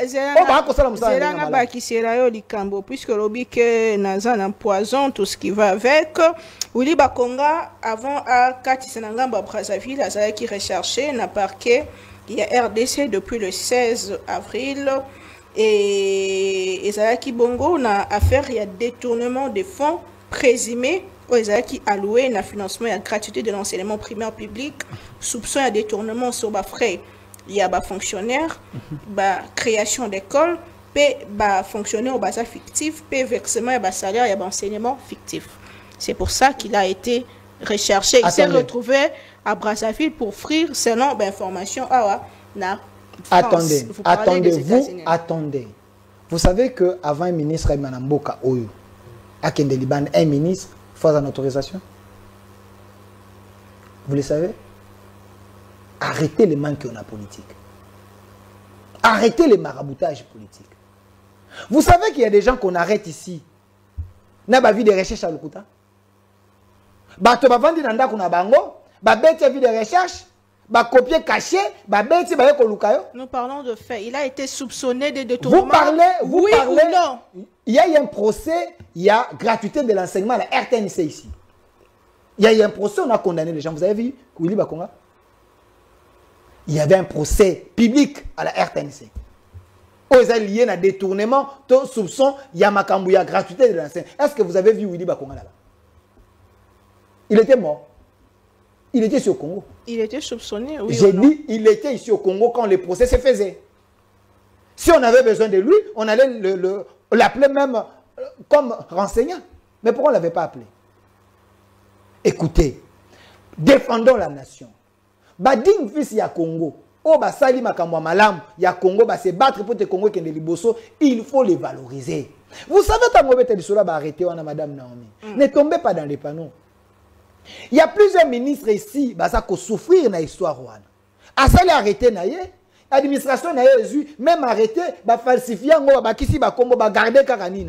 Puisque l'objet que Nazan empoisonne tout ce qui va avec, Willy Bakonga, avant à Katisenangamba Brazzaville, qui recherché, n'a parqué. Il y a RDC depuis le 16 avril et Ezalaki Bongo n'a affaire, il y a détournement de fonds présumés aux Ezalaki alloués na financement et gratuité de l'enseignement primaire public, soupçon à détournement sur bas frais, il y a bas fonctionnaires, bas création d'école, bas fonctionnaire au bas fictif, versement et bas salaire et bas enseignement fictif. C'est pour ça qu'il a été recherché. Il s'est retrouvé à Brazzaville pour offrir selon l'information. Attendez, attendez. Vous savez qu'avant un ministre Manamboka Oyo, à Liban, un ministre, il faut une autorisation. Vous le savez? Arrêtez les manques en politique. Arrêtez les maraboutages politiques. Vous savez qu'il y a des gens qu'on arrête ici. N'a pas vu des recherches à l'Okuta. Bato bavandi nanda kuna bango, babeti vie de recherche, copier caché, babeti baye kolukayo. Nous parlons de faits. Il a été soupçonné de détournement. Vous parlez, oui ou non? Il y a eu un procès, il y a gratuité de l'enseignement à la RTNC ici. Il y a eu un procès, on a condamné les gens. Vous avez vu Willy Bakonga? Il y avait un procès public à la RTNC. Ils sont liés à un détournement, tout soupçon, il y a Makambouya, gratuité de l'enseignement. Est-ce que vous avez vu Willy Bakonga là-bas? Il était mort. Il était ici au Congo. Il était soupçonné, oui. J'ai dit, il était ici au Congo quand le procès se faisait. Si on avait besoin de lui, on allait l'appeler même comme renseignant. Mais pourquoi on ne l'avait pas appelé? Écoutez, défendons la nation. Bading fils ya Congo. Oh, sali makamwa malam, ya Congo, se battre pour te Congo qui est liboso, il faut les valoriser. Vous savez, arrêté, madame Naomi. Ne tombez pas dans les panneaux. Il y a plusieurs ministres ici qui ont souffrir dans l'histoire. Asali arrêté, l'administration n'a même arrêté, falsifier, garder Karani.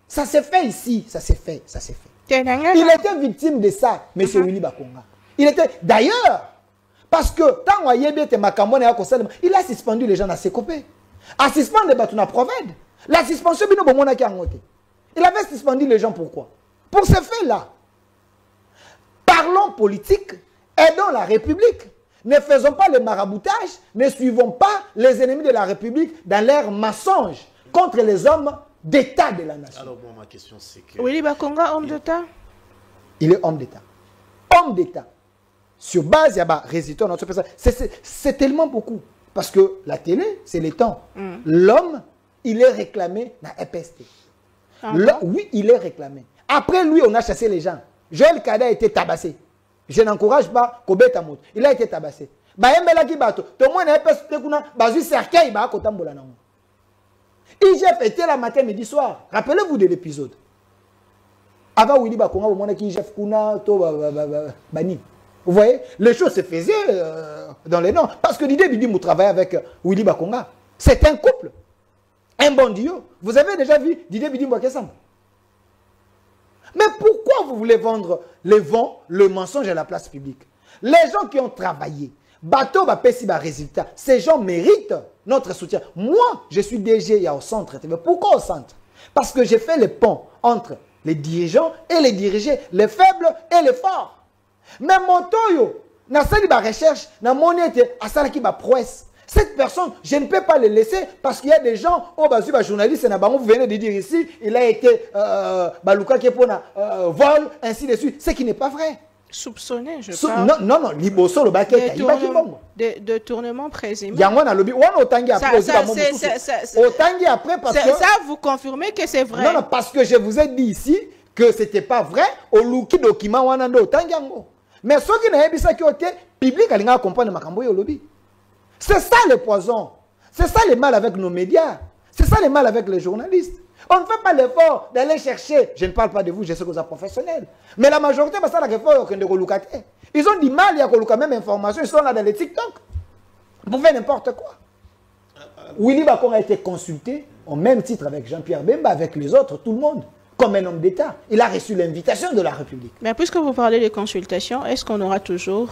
Ça s'est fait ici, ça s'est fait, ça s'est fait. Il était victime de ça, M. Willy Bakonga. Il était, d'ailleurs, parce que tant il a suspendu les gens à ses copains. A suspendre les Proved. La suspension, il avait suspendu les gens pourquoi? Pour ce fait-là. Parlons politique, aidons la République. Ne faisons pas le maraboutage, ne suivons pas les ennemis de la République dans leurs mensonges contre les hommes d'État de la nation. Alors, moi, ma question, c'est que... Willy Bakonga, homme d'État? Il est homme d'État. Homme d'État. Sur base, il y a résultat dans notre personne. C'est tellement beaucoup. Parce que la télé, c'est le temps. L'homme, il est réclamé dans EPST. Oui, il est réclamé. Après lui, on a chassé les gens. Joël Kada a été tabassé. Je n'encourage pas Kobeta Mout. Il a été tabassé. IGF était là matin, midi, soir. Rappelez-vous de l'épisode. Avant Willy Bakonga, au moment qui IGF Kuna, Bani. Vous voyez, les choses se faisaient dans les noms. Parce que Didier Bidim travaillait avec Willy Bakonga. C'est un couple. Un bon duo. Vous avez déjà vu Didier Bidim Bakessam? Mais pourquoi vous voulez vendre les vents, le mensonge à la place publique? Les gens qui ont travaillé, bateau va payer résultat. Ces gens méritent notre soutien. Moi, je suis DG au centre. Pourquoi au centre? Parce que j'ai fait le pont entre les dirigeants et les dirigés, les faibles et les forts. Mais mon toyo, na sali ba recherche, na monete, à sala qui ba prouesse. Cette personne, je ne peux pas le laisser parce qu'il y a des gens, oh, bah, si, bah, journaliste, vous venez de dire ici, il a été, Baluka qui est pour vol, ainsi de suite. Ce qui n'est pas vrai. Soupçonné, je parle. Non, non, Liboso, le baquet, il va qui bon. De tournement présumé. Il y a un lobby, on a autant après aussi, autant après parce que. Ça, vous confirmez que c'est vrai. Non, non, parce que je vous ai dit ici que ce n'était pas vrai, au louki document, on a autant mais ceux qui n'ont pas ça qui ont été public, ils ont compris le lobby. C'est ça le poison. C'est ça le mal avec nos médias. C'est ça le mal avec les journalistes. On ne fait pas l'effort d'aller chercher. Je ne parle pas de vous, je sais que vous êtes professionnels. Mais la majorité, c'est ça l'effort de reloucater. Ils ont du mal à relouquer même information. Ils sont là dans les TikTok. Vous faites n'importe quoi. Willy Bakon a été consulté au même titre avec Jean-Pierre Bemba, avec les autres, tout le monde. Comme un homme d'État. Il a reçu l'invitation de la République. Mais puisque vous parlez de consultation, est-ce qu'on aura toujours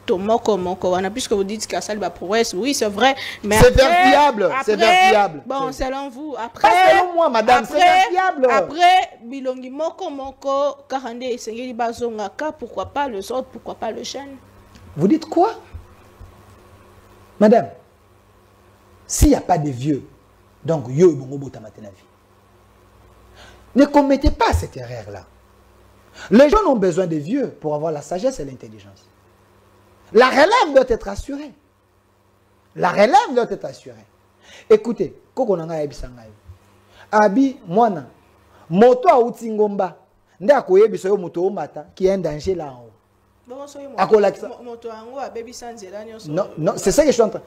Tomoko Moko? Puisque vous dites qu'à Salba Prouesse, oui, c'est vrai. C'est vérifiable. C'est vérifiable. Bon, selon vous, après. Pas selon moi, madame, c'est vérifiable. Après, Bilongi Moko Moko, Karande et Sengeli Bazongaka, pourquoi pas les autres, pourquoi pas le chêne? Vous dites quoi? Madame, s'il n'y a pas de vieux, donc yo et bongo botamatenavi. Ne commettez pas cette erreur-là. Les gens ont besoin des vieux pour avoir la sagesse et l'intelligence. La relève doit être assurée. La relève doit être assurée. Écoutez, Kokonanga Ebisangaï. Abi, Mwana, Moto a Utingomba, Nda Koyebiso yo Moto Omata, qui est un danger là en haut. Non, non, c'est ça que je suis en train.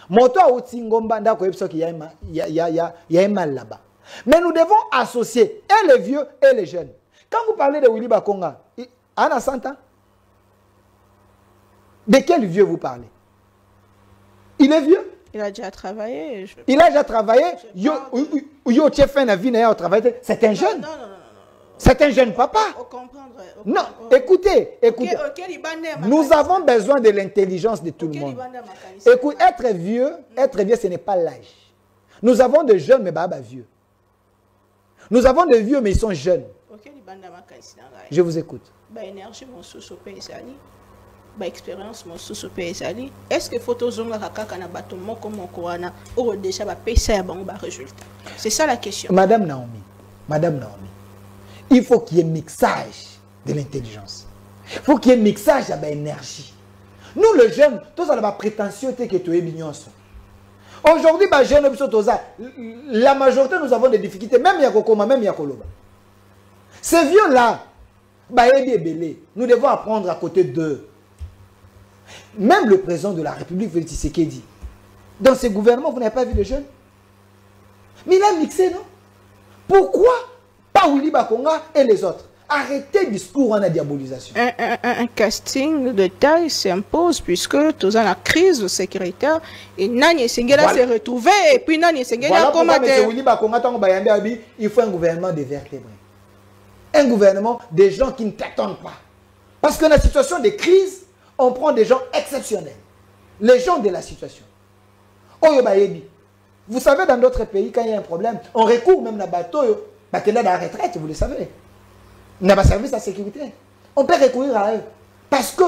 Moto a Utingomba, Nda Koyebiso qui y a un mal là-bas. Mais nous devons associer et les vieux et les jeunes. Quand vous parlez de Willy Bakonga, Anna Santa, de quel vieux vous parlez? Il est vieux? Il a déjà travaillé. Il a déjà travaillé. C'est un jeune. Non. C'est un jeune papa. Non, écoutez. Nous avons besoin de l'intelligence de tout le monde. Écoute, être vieux, ce n'est pas l'âge. Nous avons des jeunes, mais vieux. Nous avons des vieux, mais ils sont jeunes. Je vous écoute. Est-ce que c'est ça la question? Madame Naomi, il faut qu'il y ait mixage de l'intelligence. Il faut qu'il y ait mixage de l'énergie. Nous, les jeunes, tous on a la prétention que tu es mignon. Aujourd'hui, la majorité, nous avons des difficultés, même Yakokoma, même Yakoloba. Ces vieux-là, nous devons apprendre à côté d'eux. Même le président de la République, Félix Tshisekedi, dans ce gouvernement, vous n'avez pas vu de jeunes? Mais il a mixé, non? Pourquoi pas Willy Bakonga et les autres? Arrêtez le discours en la diabolisation. Un casting de taille s'impose puisque tous en la crise sécuritaire et Nani Sengela s'est retrouvé et puis Nani Sengela il faut un gouvernement de vertébrés. Un gouvernement des gens qui ne t'attendent pas. Parce que dans la situation de crise, on prend des gens exceptionnels. Les gens de la situation. Vous savez, dans d'autres pays, quand il y a un problème, on recourt même à bateau, à la retraite, vous le savez. Il n'y a pas de service à sécurité. On peut recourir à eux. Parce que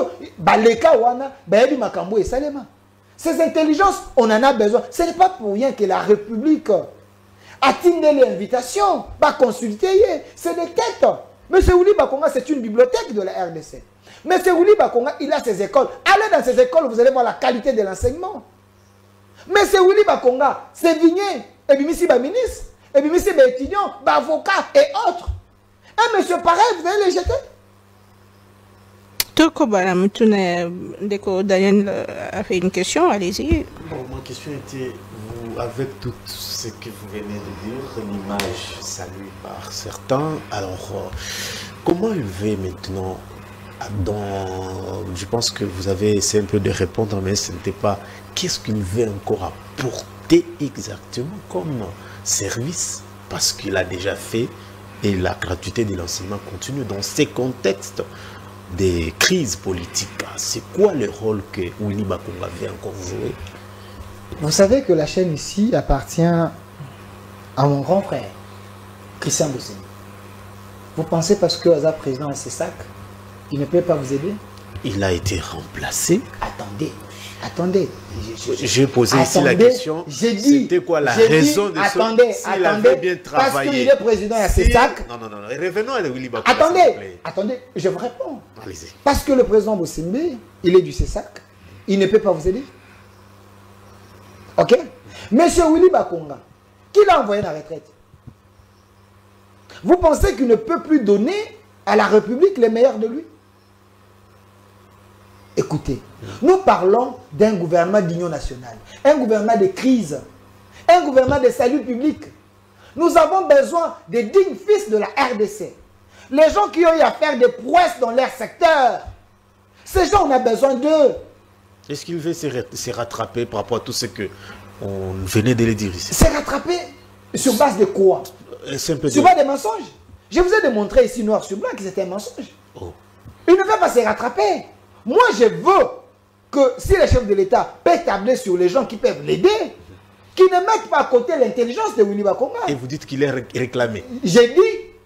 ces intelligences, on en a besoin. Ce n'est pas pour rien que la République a tenu l'invitation, va consulter. C'est des têtes. M. Willy Bakonga, c'est une bibliothèque de la RDC. M. Willy Bakonga, il a ses écoles. Allez dans ces écoles, vous allez voir la qualité de l'enseignement. M. Willy Bakonga, c'est vigné. Et puis, ministre, et puis, étudiant, avocat et autres. Un monsieur pareil, vous allez les jeter? Daniel a fait une question, allez-y. Bon, ma question était, vous, avec tout ce que vous venez de dire, l'image saluée par certains, alors comment élever maintenant je pense que vous avez essayé un peu de répondre, mais ce n'était pas qu'est-ce qu'il veut encore apporter exactement comme service, parce qu'il a déjà fait et la gratuité de l'enseignement continue dans ces contextes des crises politiques. C'est quoi le rôle que Willy Bakonga avait encore joué? Vous savez que la chaîne ici appartient à mon grand frère, Christian Boussini. Vous pensez parce que Hazard président a ses sacs, il ne peut pas vous aider? Il a été remplacé. Attendez. J'ai posé ici la question. C'était quoi la raison de ça? S'il avait bien travaillé. Parce qu'il est président à ses sacs. Non. Revenons à Willy Bakonga. Attendez, je vous réponds. Allez-y. Parce que le président Bossimbe, il est du CESAC, il ne peut pas vous aider. Ok? Monsieur Willy Bakonga, qui l'a envoyé à la retraite? Vous pensez qu'il ne peut plus donner à la République les meilleurs de lui? Écoutez, nous parlons d'un gouvernement d'union nationale, un gouvernement de crise, un gouvernement de salut public. Nous avons besoin des dignes fils de la RDC. Les gens qui ont eu à faire des prouesses dans leur secteur. Ces gens, on a besoin d'eux. Est-ce qu'il veut se rattraper par rapport à tout ce qu'on venait de le dire ici? Se rattraper sur base de quoi? Sur base de mensonges. Je vous ai démontré ici noir sur blanc que c'était un mensonge. Oh. Il ne veut pas se rattraper. Moi, je veux que si le chef de l'État peut tabler sur les gens qui peuvent l'aider, qu'ils ne mettent pas à côté l'intelligence de Willy Bakonga. Et vous dites qu'il est réclamé. J'ai dit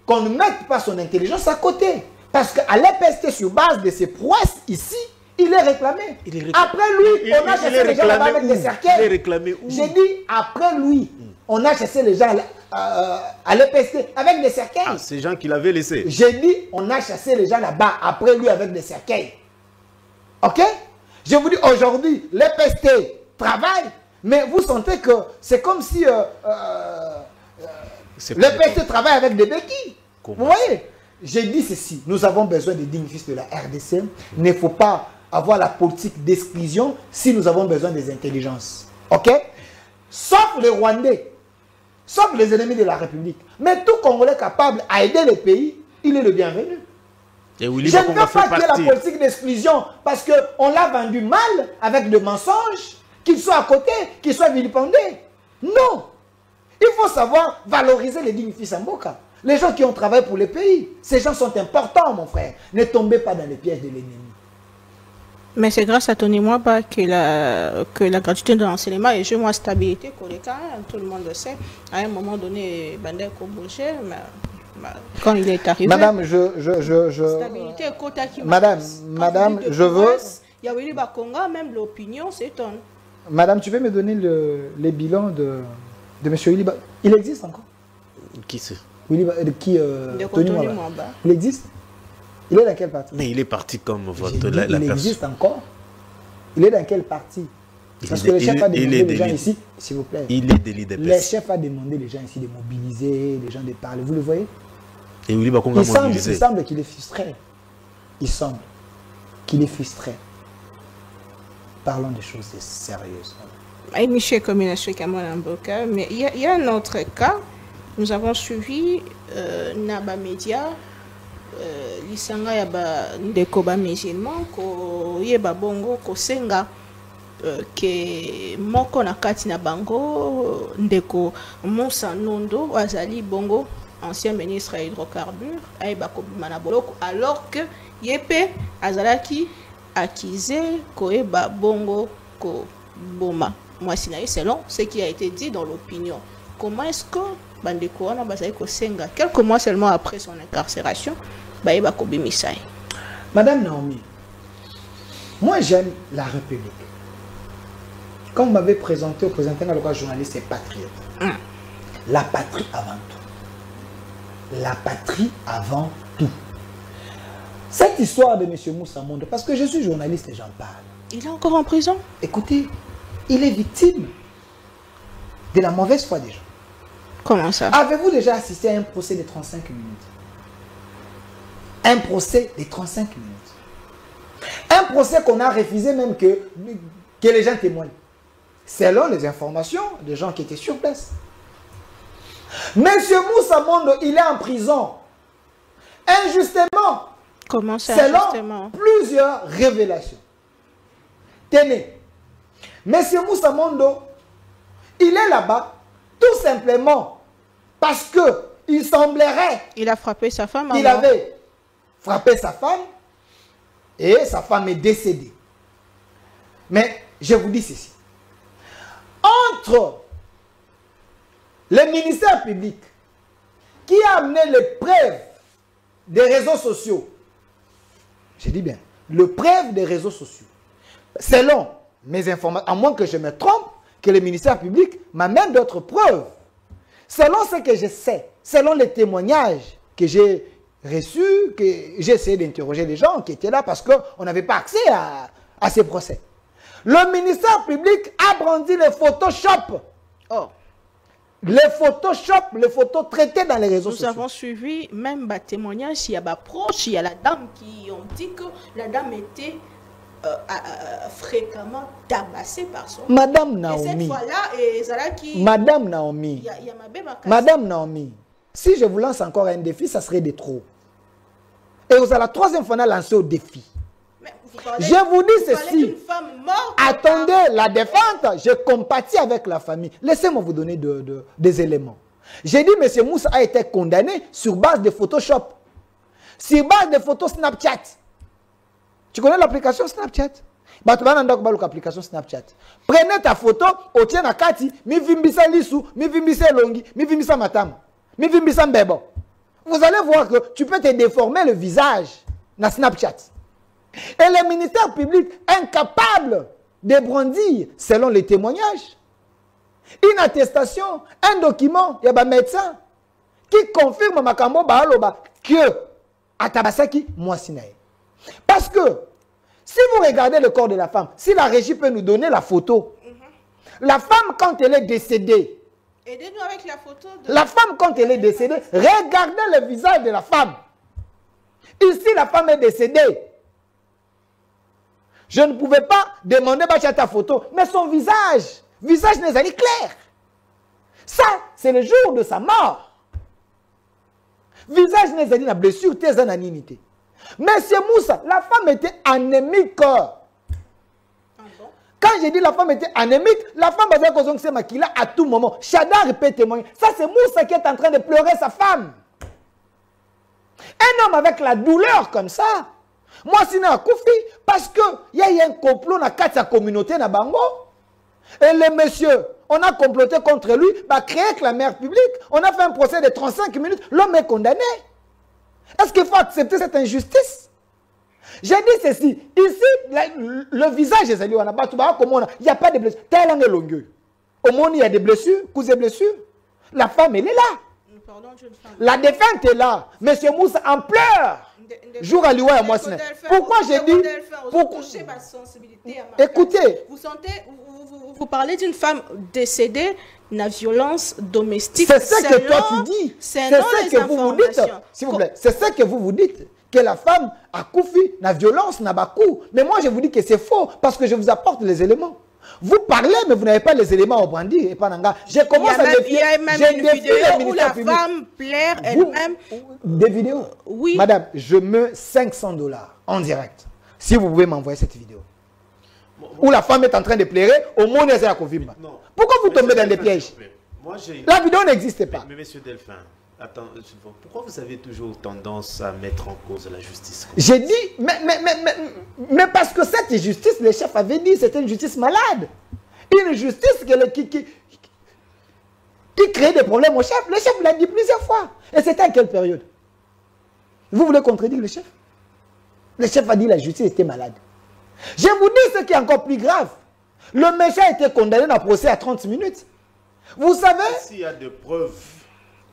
qu'on ne mette pas son intelligence à côté. Parce qu'à l'EPST, sur base de ses prouesses ici, il est réclamé. Après lui, on a chassé les gens là-bas avec des cercueils. Il est réclamé où? J'ai dit, après lui, on a chassé les gens à l'EPST avec des cercueils. Ah, ces gens qu'il avait laissés. J'ai dit, on a chassé les gens là-bas après lui avec des cercueils. Ok? Je vous dis, aujourd'hui, l'EPST travaille, mais vous sentez que c'est comme si l'EPST travaille avec des béquilles. Vous voyez? J'ai dit ceci, nous avons besoin des dignes fils de la RDC. Il ne faut pas avoir la politique d'exclusion si nous avons besoin des intelligences. Ok? Sauf les Rwandais, sauf les ennemis de la République. Mais tout Congolais capable à aider le pays, il est le bienvenu. Et je ne veux pas qu'il y ait la politique d'exclusion parce qu'on l'a vendu mal avec des mensonges, qu'il soit à côté, qu'il soit vilipendé. Non. Il faut savoir valoriser les dignes fils en Mboka. Les gens qui ont travaillé pour le pays, ces gens sont importants, mon frère. Ne tombez pas dans les pièges de l'ennemi. Mais c'est grâce à Tony Mwaba que la gratuité de l'enseignement et je moi stabilité pour les cas, tout le monde le sait. À un moment donné, Bandel Kobouché, quand il est arrivé. Madame, stabilité, quota qui Madame, je veux. Il y a Willy Bakonga, même l'opinion s'étonne. Madame, tu peux me donner les bilans de M. Willy Bakonga? Il existe encore? Qui c'est? Tony Mwaba. Il existe? Il est dans quel parti? Mais il est parti comme votre la personne. Il existe encore? Il est dans quel parti? Parce que le chef a demandé les gens ici, s'il vous plaît. Il est délit de le chef a demandé les gens ici de mobiliser, les gens de parler. Vous le voyez? Et Willy Bakonga a mobilisé. Il semble qu'il est frustré. Il semble qu'il est frustré. Parlons des choses sérieuses. Michel Communation Cameroun Mboka, mais il y a un autre cas. Nous avons suivi Naba Média, l'Isanga Yaba Ndekoba musulman, ko Yeba Bongo, ko Senga, que Moko Nakati na Bango, Ndeko Moussa Nondo, Wazali Bongo, ancien ministre à hydrocarbures, Aïba Manaboloko, alors que Yepe Azalaki accusé Koeba Bongo Ko Boma. Moi, selon ce qui a été dit dans l'opinion. Comment est-ce que Bandeko Wana Bazali Senga, quelques mois seulement après son incarcération, Baïba Kobi Misai? Madame Naomi, moi j'aime la République. Quand vous m'avez présenté au présentant à l'occasion journaliste et patriote, la patrie avant tout. La patrie avant tout. Cette histoire de M. Moussa Mondo, parce que je suis journaliste et j'en parle. Il est encore en prison? Écoutez, il est victime de la mauvaise foi des gens. Comment ça? Avez-vous déjà assisté à un procès de 35 minutes? un procès de 35 minutes. Un procès qu'on a refusé même que les gens témoignent. Selon les informations des gens qui étaient sur place. Monsieur Moussa Mondo, il est en prison. Injustement. Comment ça, selon injustement? Plusieurs révélations. Tenez. Monsieur Moussa Mondo, il est là-bas tout simplement parce que il semblerait... Il a frappé sa femme. Il avait frappé sa femme et sa femme est décédée. Mais je vous dis ceci. Entre le ministère public qui a amené les preuves des réseaux sociaux, je dis bien, le preuve des réseaux sociaux, selon mes informations, à moins que je me trompe, que le ministère public m'amène d'autres preuves. Selon ce que je sais, selon les témoignages que j'ai reçus, que j'ai essayé d'interroger les gens qui étaient là parce qu'on n'avait pas accès à ces procès. Le ministère public a brandi les Photoshop. Oh. Les Photoshop, les photos traitées dans les réseaux sociaux. Nous avons suivi même des témoignages, il y a des proches, il y a la dame qui ont dit que la dame était fréquemment tabassée par son... Madame Naomi. Et cette fois-là, Madame Naomi. Il y a ma bébé. Madame Naomi, si je vous lance encore un défi, ça serait de trop. Et vous allez la troisième fois lancer au défi. Je vous dis ceci. Attendez la défense. Je compatis avec la famille. Laissez-moi vous donner des éléments. J'ai dit, M. Moussa a été condamné sur base de Photoshop. Sur base de photos Snapchat. Tu connais l'application Snapchat? L'application Snapchat. Prenez ta photo, otiens na kati, mi vimbisa lisu, mi vimbisa longi, mi vimbisa matam, mi vimbisa mbebo. Vous allez voir que tu peux te déformer le visage na Snapchat. Et le ministère public incapable de brandir, selon les témoignages, une attestation, un document, il y a un médecin qui confirme Makambo Bahaloba que Atabasaki Mouassinae. Parce que si vous regardez le corps de la femme, si la régie peut nous donner la photo, la femme quand elle est décédée, aidez-nous avec la photo de... La femme quand elle est décédée, regardez le visage de la femme. Ici la femme est décédée. Je ne pouvais pas demander ta photo, mais son visage n'est pas clair. Ça, c'est le jour de sa mort. Visage n'est pas la blessure, t'es en animité. Monsieur Moussa, la femme était anémique. Quand j'ai dit la femme était anémique, la femme avait causé que c'est là à tout moment. Chadar peut témoigner. Ça, c'est Moussa qui est en train de pleurer sa femme. Un homme avec la douleur comme ça. Moi, c'est un Koufi, parce qu'il y a eu un complot dans la communauté na Bango. Et le monsieur, on a comploté contre lui, bah, créé avec la mère publique. On a fait un procès de 35 minutes. L'homme est condamné. Est-ce qu'il faut accepter cette injustice? J'ai dit ceci. Ici, le visage des alliés, il n'y a pas de blessures. Au monde, il y a des blessures, des blessures. La femme, elle est là. La défunte est là. Monsieur Moussa en pleure. Jour à l'Iwa et moi, pourquoi j'ai dit... Écoutez. Vous parlez d'une femme décédée, la violence domestique. C'est ce que toi tu dis. C'est ce que vous vous dites. S'il vous plaît, c'est ce que vous vous dites. Que la femme a koufi, la violence n'a pas coup. Mais moi, je vous dis que c'est faux parce que je vous apporte les éléments. Vous parlez, mais vous n'avez pas les éléments au brandy et pas nanga. Je commence à défier. Il y a même une vidéo où la femme plaire elle-même. Des vidéos? Oui. Madame, je mets $500 en direct. Si vous pouvez m'envoyer cette vidéo. Où la femme est en train de pleurer, au monde elle a confirmé. Pourquoi vous tombez dans des pièges? La vidéo n'existe pas. Mais monsieur Delphin, attends, pourquoi vous avez toujours tendance à mettre en cause la justice? J'ai dit, mais parce que cette justice, le chef avait dit, c'était une justice malade. Une justice qui crée des problèmes au chef. Le chef l'a dit plusieurs fois. Et c'était à quelle période? Vous voulez contredire le chef? Le chef a dit que la justice était malade. Je vous dis ce qui est encore plus grave. Le méchant a été condamné dans le procès à 30 minutes. Vous savez... S'il y a des preuves...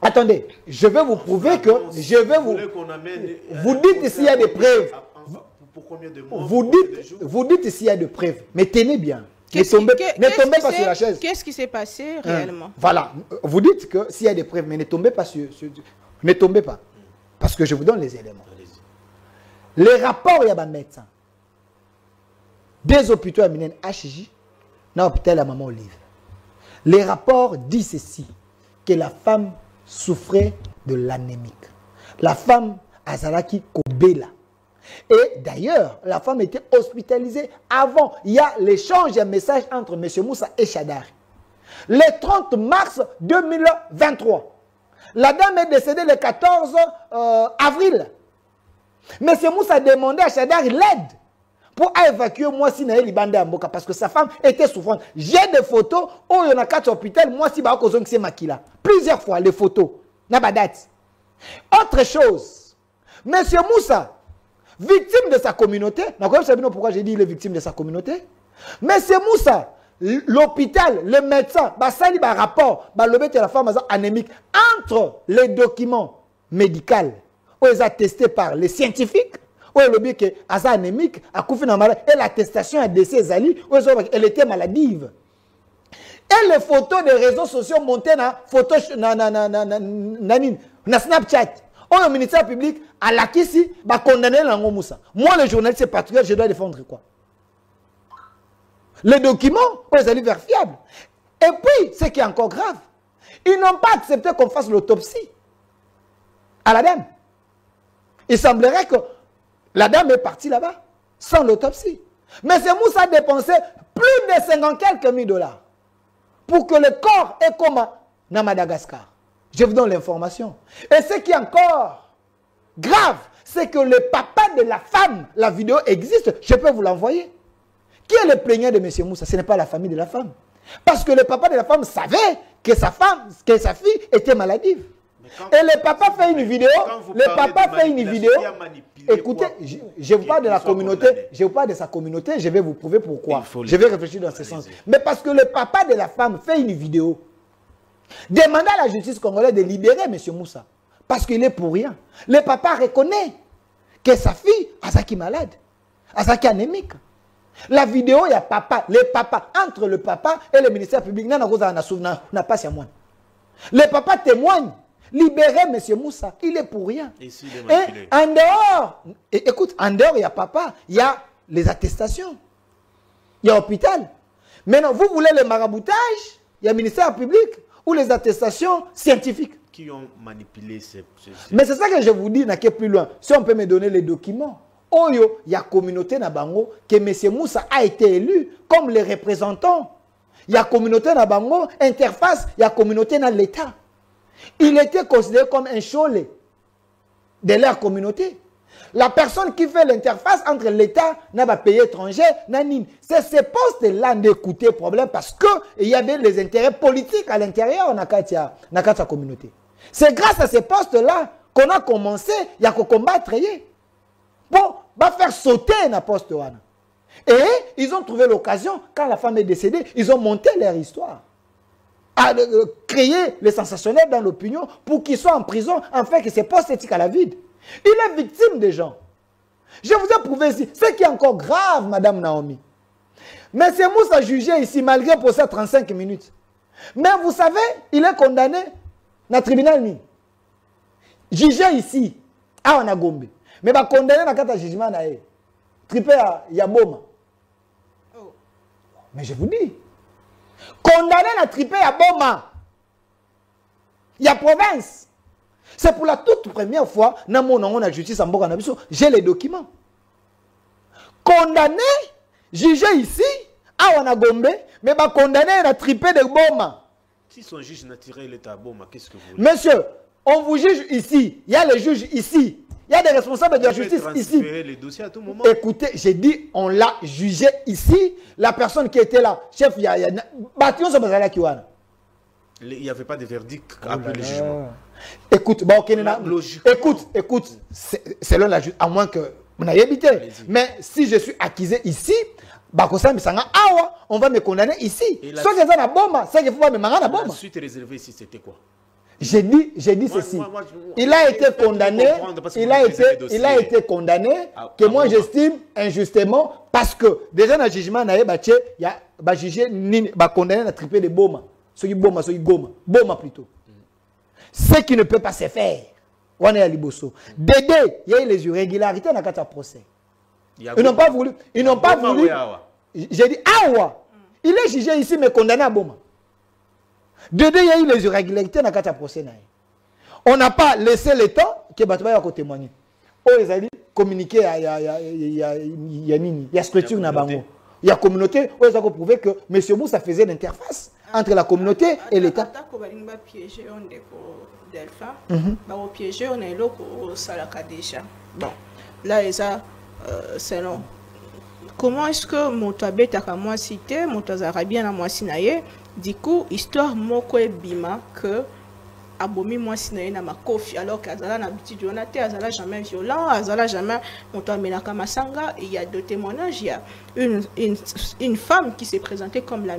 Attendez, je vais vous prouver que... Je vais vous... Vous dites s'il y a des preuves. Vous dites s'il y a des preuves. Mais tenez bien. Ne tombez pas sur la chaise. Qu'est-ce qui s'est passé réellement? Voilà. Vous dites que s'il y a des preuves, mais ne tombez pas sur... Ne tombez pas. Parce que je vous donne les éléments. Les rapports, il y a des médecins. Des hôpitaux à Minen HJ, dans l'hôpital à Maman Olive. Les rapports disent ceci, que la femme souffrait de l'anémique. La femme Azalaki Kobela. Et d'ailleurs, la femme était hospitalisée avant. Il y a l'échange de messages entre M. Moussa et Chadari. Le 30 mars 2023. La dame est décédée le 14 avril. M. Moussa a demandé à Chadari l'aide pour évacuer moi si Naël Ibande Amboka parce que sa femme était souffrante. J'ai des photos où il y en a 4 hôpitaux, moi si Baoko Zong Makila. Plusieurs fois les photos. Nabadat. Autre chose. M. Moussa, victime de sa communauté, vous savez pourquoi j'ai dit il est victime de sa communauté? M. Moussa, l'hôpital, le médecin, basali ba rapport, ba lobete la femme anémique entre les documents médicaux où ils ont testé par les scientifiques, où ils ont dit que asa anémique a couffé dans malade et l'attestation à décès Zali où elle était maladive. Et les photos des réseaux sociaux montées na photo na Snapchat. Au ministère public à la Kissi va condamner l'Ango Moussa. Moi le journaliste patriote, je dois défendre quoi? Les documents, ils allaient vers fiable. Et puis, ce qui est encore grave, ils n'ont pas accepté qu'on fasse l'autopsie à la dame. Il semblerait que la dame est partie là-bas sans l'autopsie. Mais c'est Moussa a dépensé plus de 50 quelques mille dollars pour que le corps est comme à Madagascar. Je vous donne l'information. Et ce qui est encore grave, c'est que le papa de la femme, la vidéo existe, je peux vous l'envoyer. Qui est le plaignant de M. Moussa? Ce n'est pas la famille de la femme. Parce que le papa de la femme savait que sa femme, que sa fille était maladive. Et le papa fait une vidéo. Le papa fait une vidéo. Écoutez, je vous parle de la communauté. Je vous parle de sa communauté. Je vais vous prouver pourquoi. Je vais réfléchir dans ce sens. Mais parce que le papa de la femme fait une vidéo. Demandez à la justice congolaise de libérer M. Moussa. Parce qu'il est pour rien. Le papa reconnaît que sa fille est malade. Est anémique. La vidéo, il y a papa, les papas, entre le papa et le ministère public, n'a pas moi. Le papa témoigne, libérez M. Moussa, il est pour rien. Et en dehors, écoute, en dehors, il y a papa, il y a les attestations, il y a l'hôpital. Maintenant, vous voulez le maraboutage, il y a le ministère public ou les attestations scientifiques. Qui ont manipulé ces... Mais c'est ça que je vous dis, n'a qu'à plus loin. Si on peut me donner les documents. Oyo, il y a communauté na bango que M. Moussa a été élu comme les représentants. Il y a communauté na bango, interface, il y a communauté na l'État. Il était considéré comme un cholé de leur communauté. La personne qui fait l'interface entre l'État et les pays étrangers, c'est ces postes-là d'écouter problème parce qu'il y avait les intérêts politiques à l'intérieur de la communauté. C'est grâce à ces postes-là qu'on a commencé à combattre. Bon, va faire sauter na poste wana. Et ils ont trouvé l'occasion, quand la femme est décédée, ils ont monté leur histoire. À créer les sensationnels dans l'opinion pour qu'ils soient en prison, afin que ces postes éthiques à la vide. Il est victime des gens. Je vous ai prouvé ici, ce qui est encore grave, Madame Naomi. Mais c'est Moussa jugé ici, malgré pour ça 35 minutes. Mais vous savez, il est condamné dans le tribunal. Jugé ici, à Wanagombe. Mais va condamner dans le jugement trippé à Yaboma. Mais je vous dis, condamné à trippé à Boma. Il y a province. C'est pour la toute première fois, dans mon la justice en Boka Nabiso, j'ai les documents. Condamné, jugé ici, à Wanagombe, mais va condamné à trippé de Boma. Si son juge n'a tiré l'état à Boma, qu'est-ce que vous voulez? Monsieur, on vous juge ici, il y a les juges ici. Il y a des responsables de la justice ici. Les dossiers à tout moment. Écoutez, j'ai dit, on l'a jugé ici. La personne qui était là, chef, il n'y avait pas de verdict après le jugement. Écoute, écoute, selon la justice, à moins que vous n'ayez habité. Mais si je suis accusé ici, on va me condamner ici. La suite réservée ici, c'était quoi? J'ai dit ceci. Il a été condamné. Il a été condamné que moi j'estime injustement parce que déjà dans le jugement, il y a jugé condamné à triper de Boma. Boma plutôt. Ce qui ne peut pas se faire. On est à Liboso. Dédé, il y a eu les irrégularités dans le procès. Ils n'ont pas voulu. Ils n'ont pas voulu. J'ai dit, Awa. Il est jugé ici, mais condamné à Boma. Dédé, il y a eu les irrégularités dans le procès. On n'a pas laissé le temps que Batouba a témoigné. Oh, ils ont dit, communiquer, il y a structure dans Bango. Il y a communauté, où ils ont prouvé que M. Moussa faisait l'interface entre la communauté et l'État. Piégé, on est là au Salaka déjà. Bon, là, selon. Comment est-ce que Moutabe taka moi cité, Moutazara bien à moi sinaye, du coup, histoire moko bima que abomi moi sinaye na makofi, alors qu'Azala n'a habitude, on a été Azala jamais violent, Azala jamais Moutabe Menaka Masanga, il y a deux témoignages, il y a une femme qui s'est présentée comme la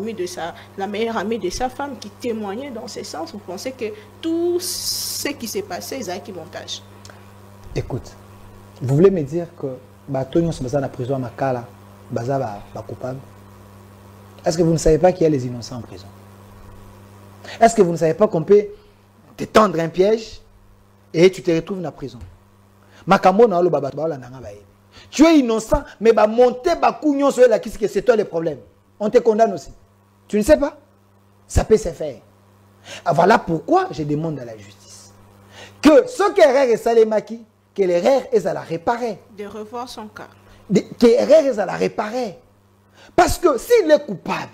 meilleure amie de sa femme qui témoignait dans ce sens. Vous pensez que tout ce qui s'est passé, ils ont qui montage? Écoute, vous voulez me dire que Batonio se dans la prison à Makala, Baza va coupable? Est-ce que vous ne savez pas qu'il y a les innocents en prison? Est-ce que vous ne savez pas qu'on peut te tendre un piège et tu te retrouves dans la prison? Tu es innocent, mais monter c'est toi le problème. On te condamne aussi. Tu ne sais pas? Ça peut se faire. Voilà pourquoi je demande à la justice que ce qu'erreur est salémaki, que l'erreur est à la réparer. De revoir son cas. Que l'erreur est à la réparer. Parce que s'il est coupable,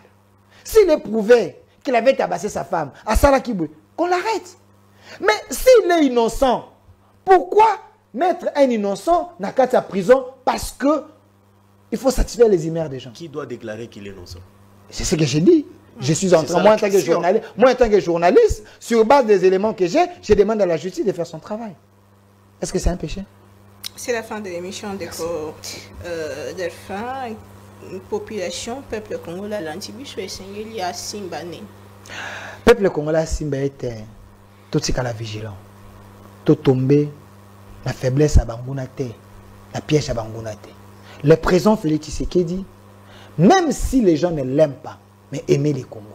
s'il est prouvé qu'il avait tabassé sa femme, à Salakiboué, qu'on l'arrête. Mais s'il est innocent, pourquoi mettre un innocent dans la prison? Parce que il faut satisfaire les humeurs des gens. Qui doit déclarer qu'il est innocent? C'est ce que j'ai dit. Je suis en train, moi en tant que journaliste, sur base des éléments que j'ai, je demande à la justice de faire son travail. Est-ce que c'est un péché? C'est la fin de l'émission de Delphin. Population, peuple congolais, l'antibicho et Sengeli à Simbane. Peuple congolais Simba était tout ce la vigilant. Tout tombé, la faiblesse à Bangunate, la piège à Bangunate. Le président Félix Tshisekedi, même si les gens ne l'aiment pas, mais aimez les Congos.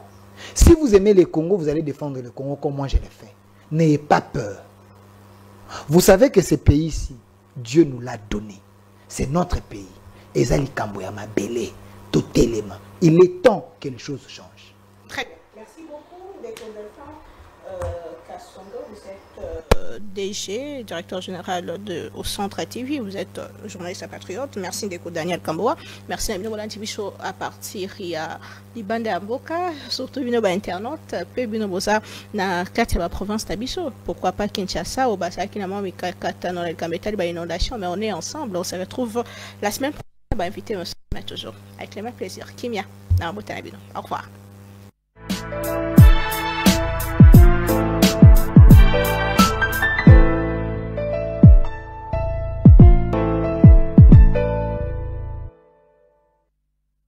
Si vous aimez les Congos, vous allez défendre le Congo comme moi je l'ai fait. N'ayez pas peur. Vous savez que ce pays-ci, Dieu nous l'a donné. C'est notre pays. Ezali Kamboyama Belé, tout élément. Il est temps que les choses changent. Très bien. Merci beaucoup, Kassondo. Vous êtes DG, directeur général au Centre TV. Vous êtes journaliste patriote. Merci Ndeko Daniel Kamboa. Merci à Bino TV Show à partir il y a Libande Amboka, surtout Bino internaute, peu Bino Bosa na la province Tabiso. Pourquoi pas Kinshasa ou Basa Kinama Mikakata dans le Kametali ba inondation, mais on est ensemble. On se retrouve la semaine prochaine. Invité me toujours avec le même plaisir. Kimia, au revoir.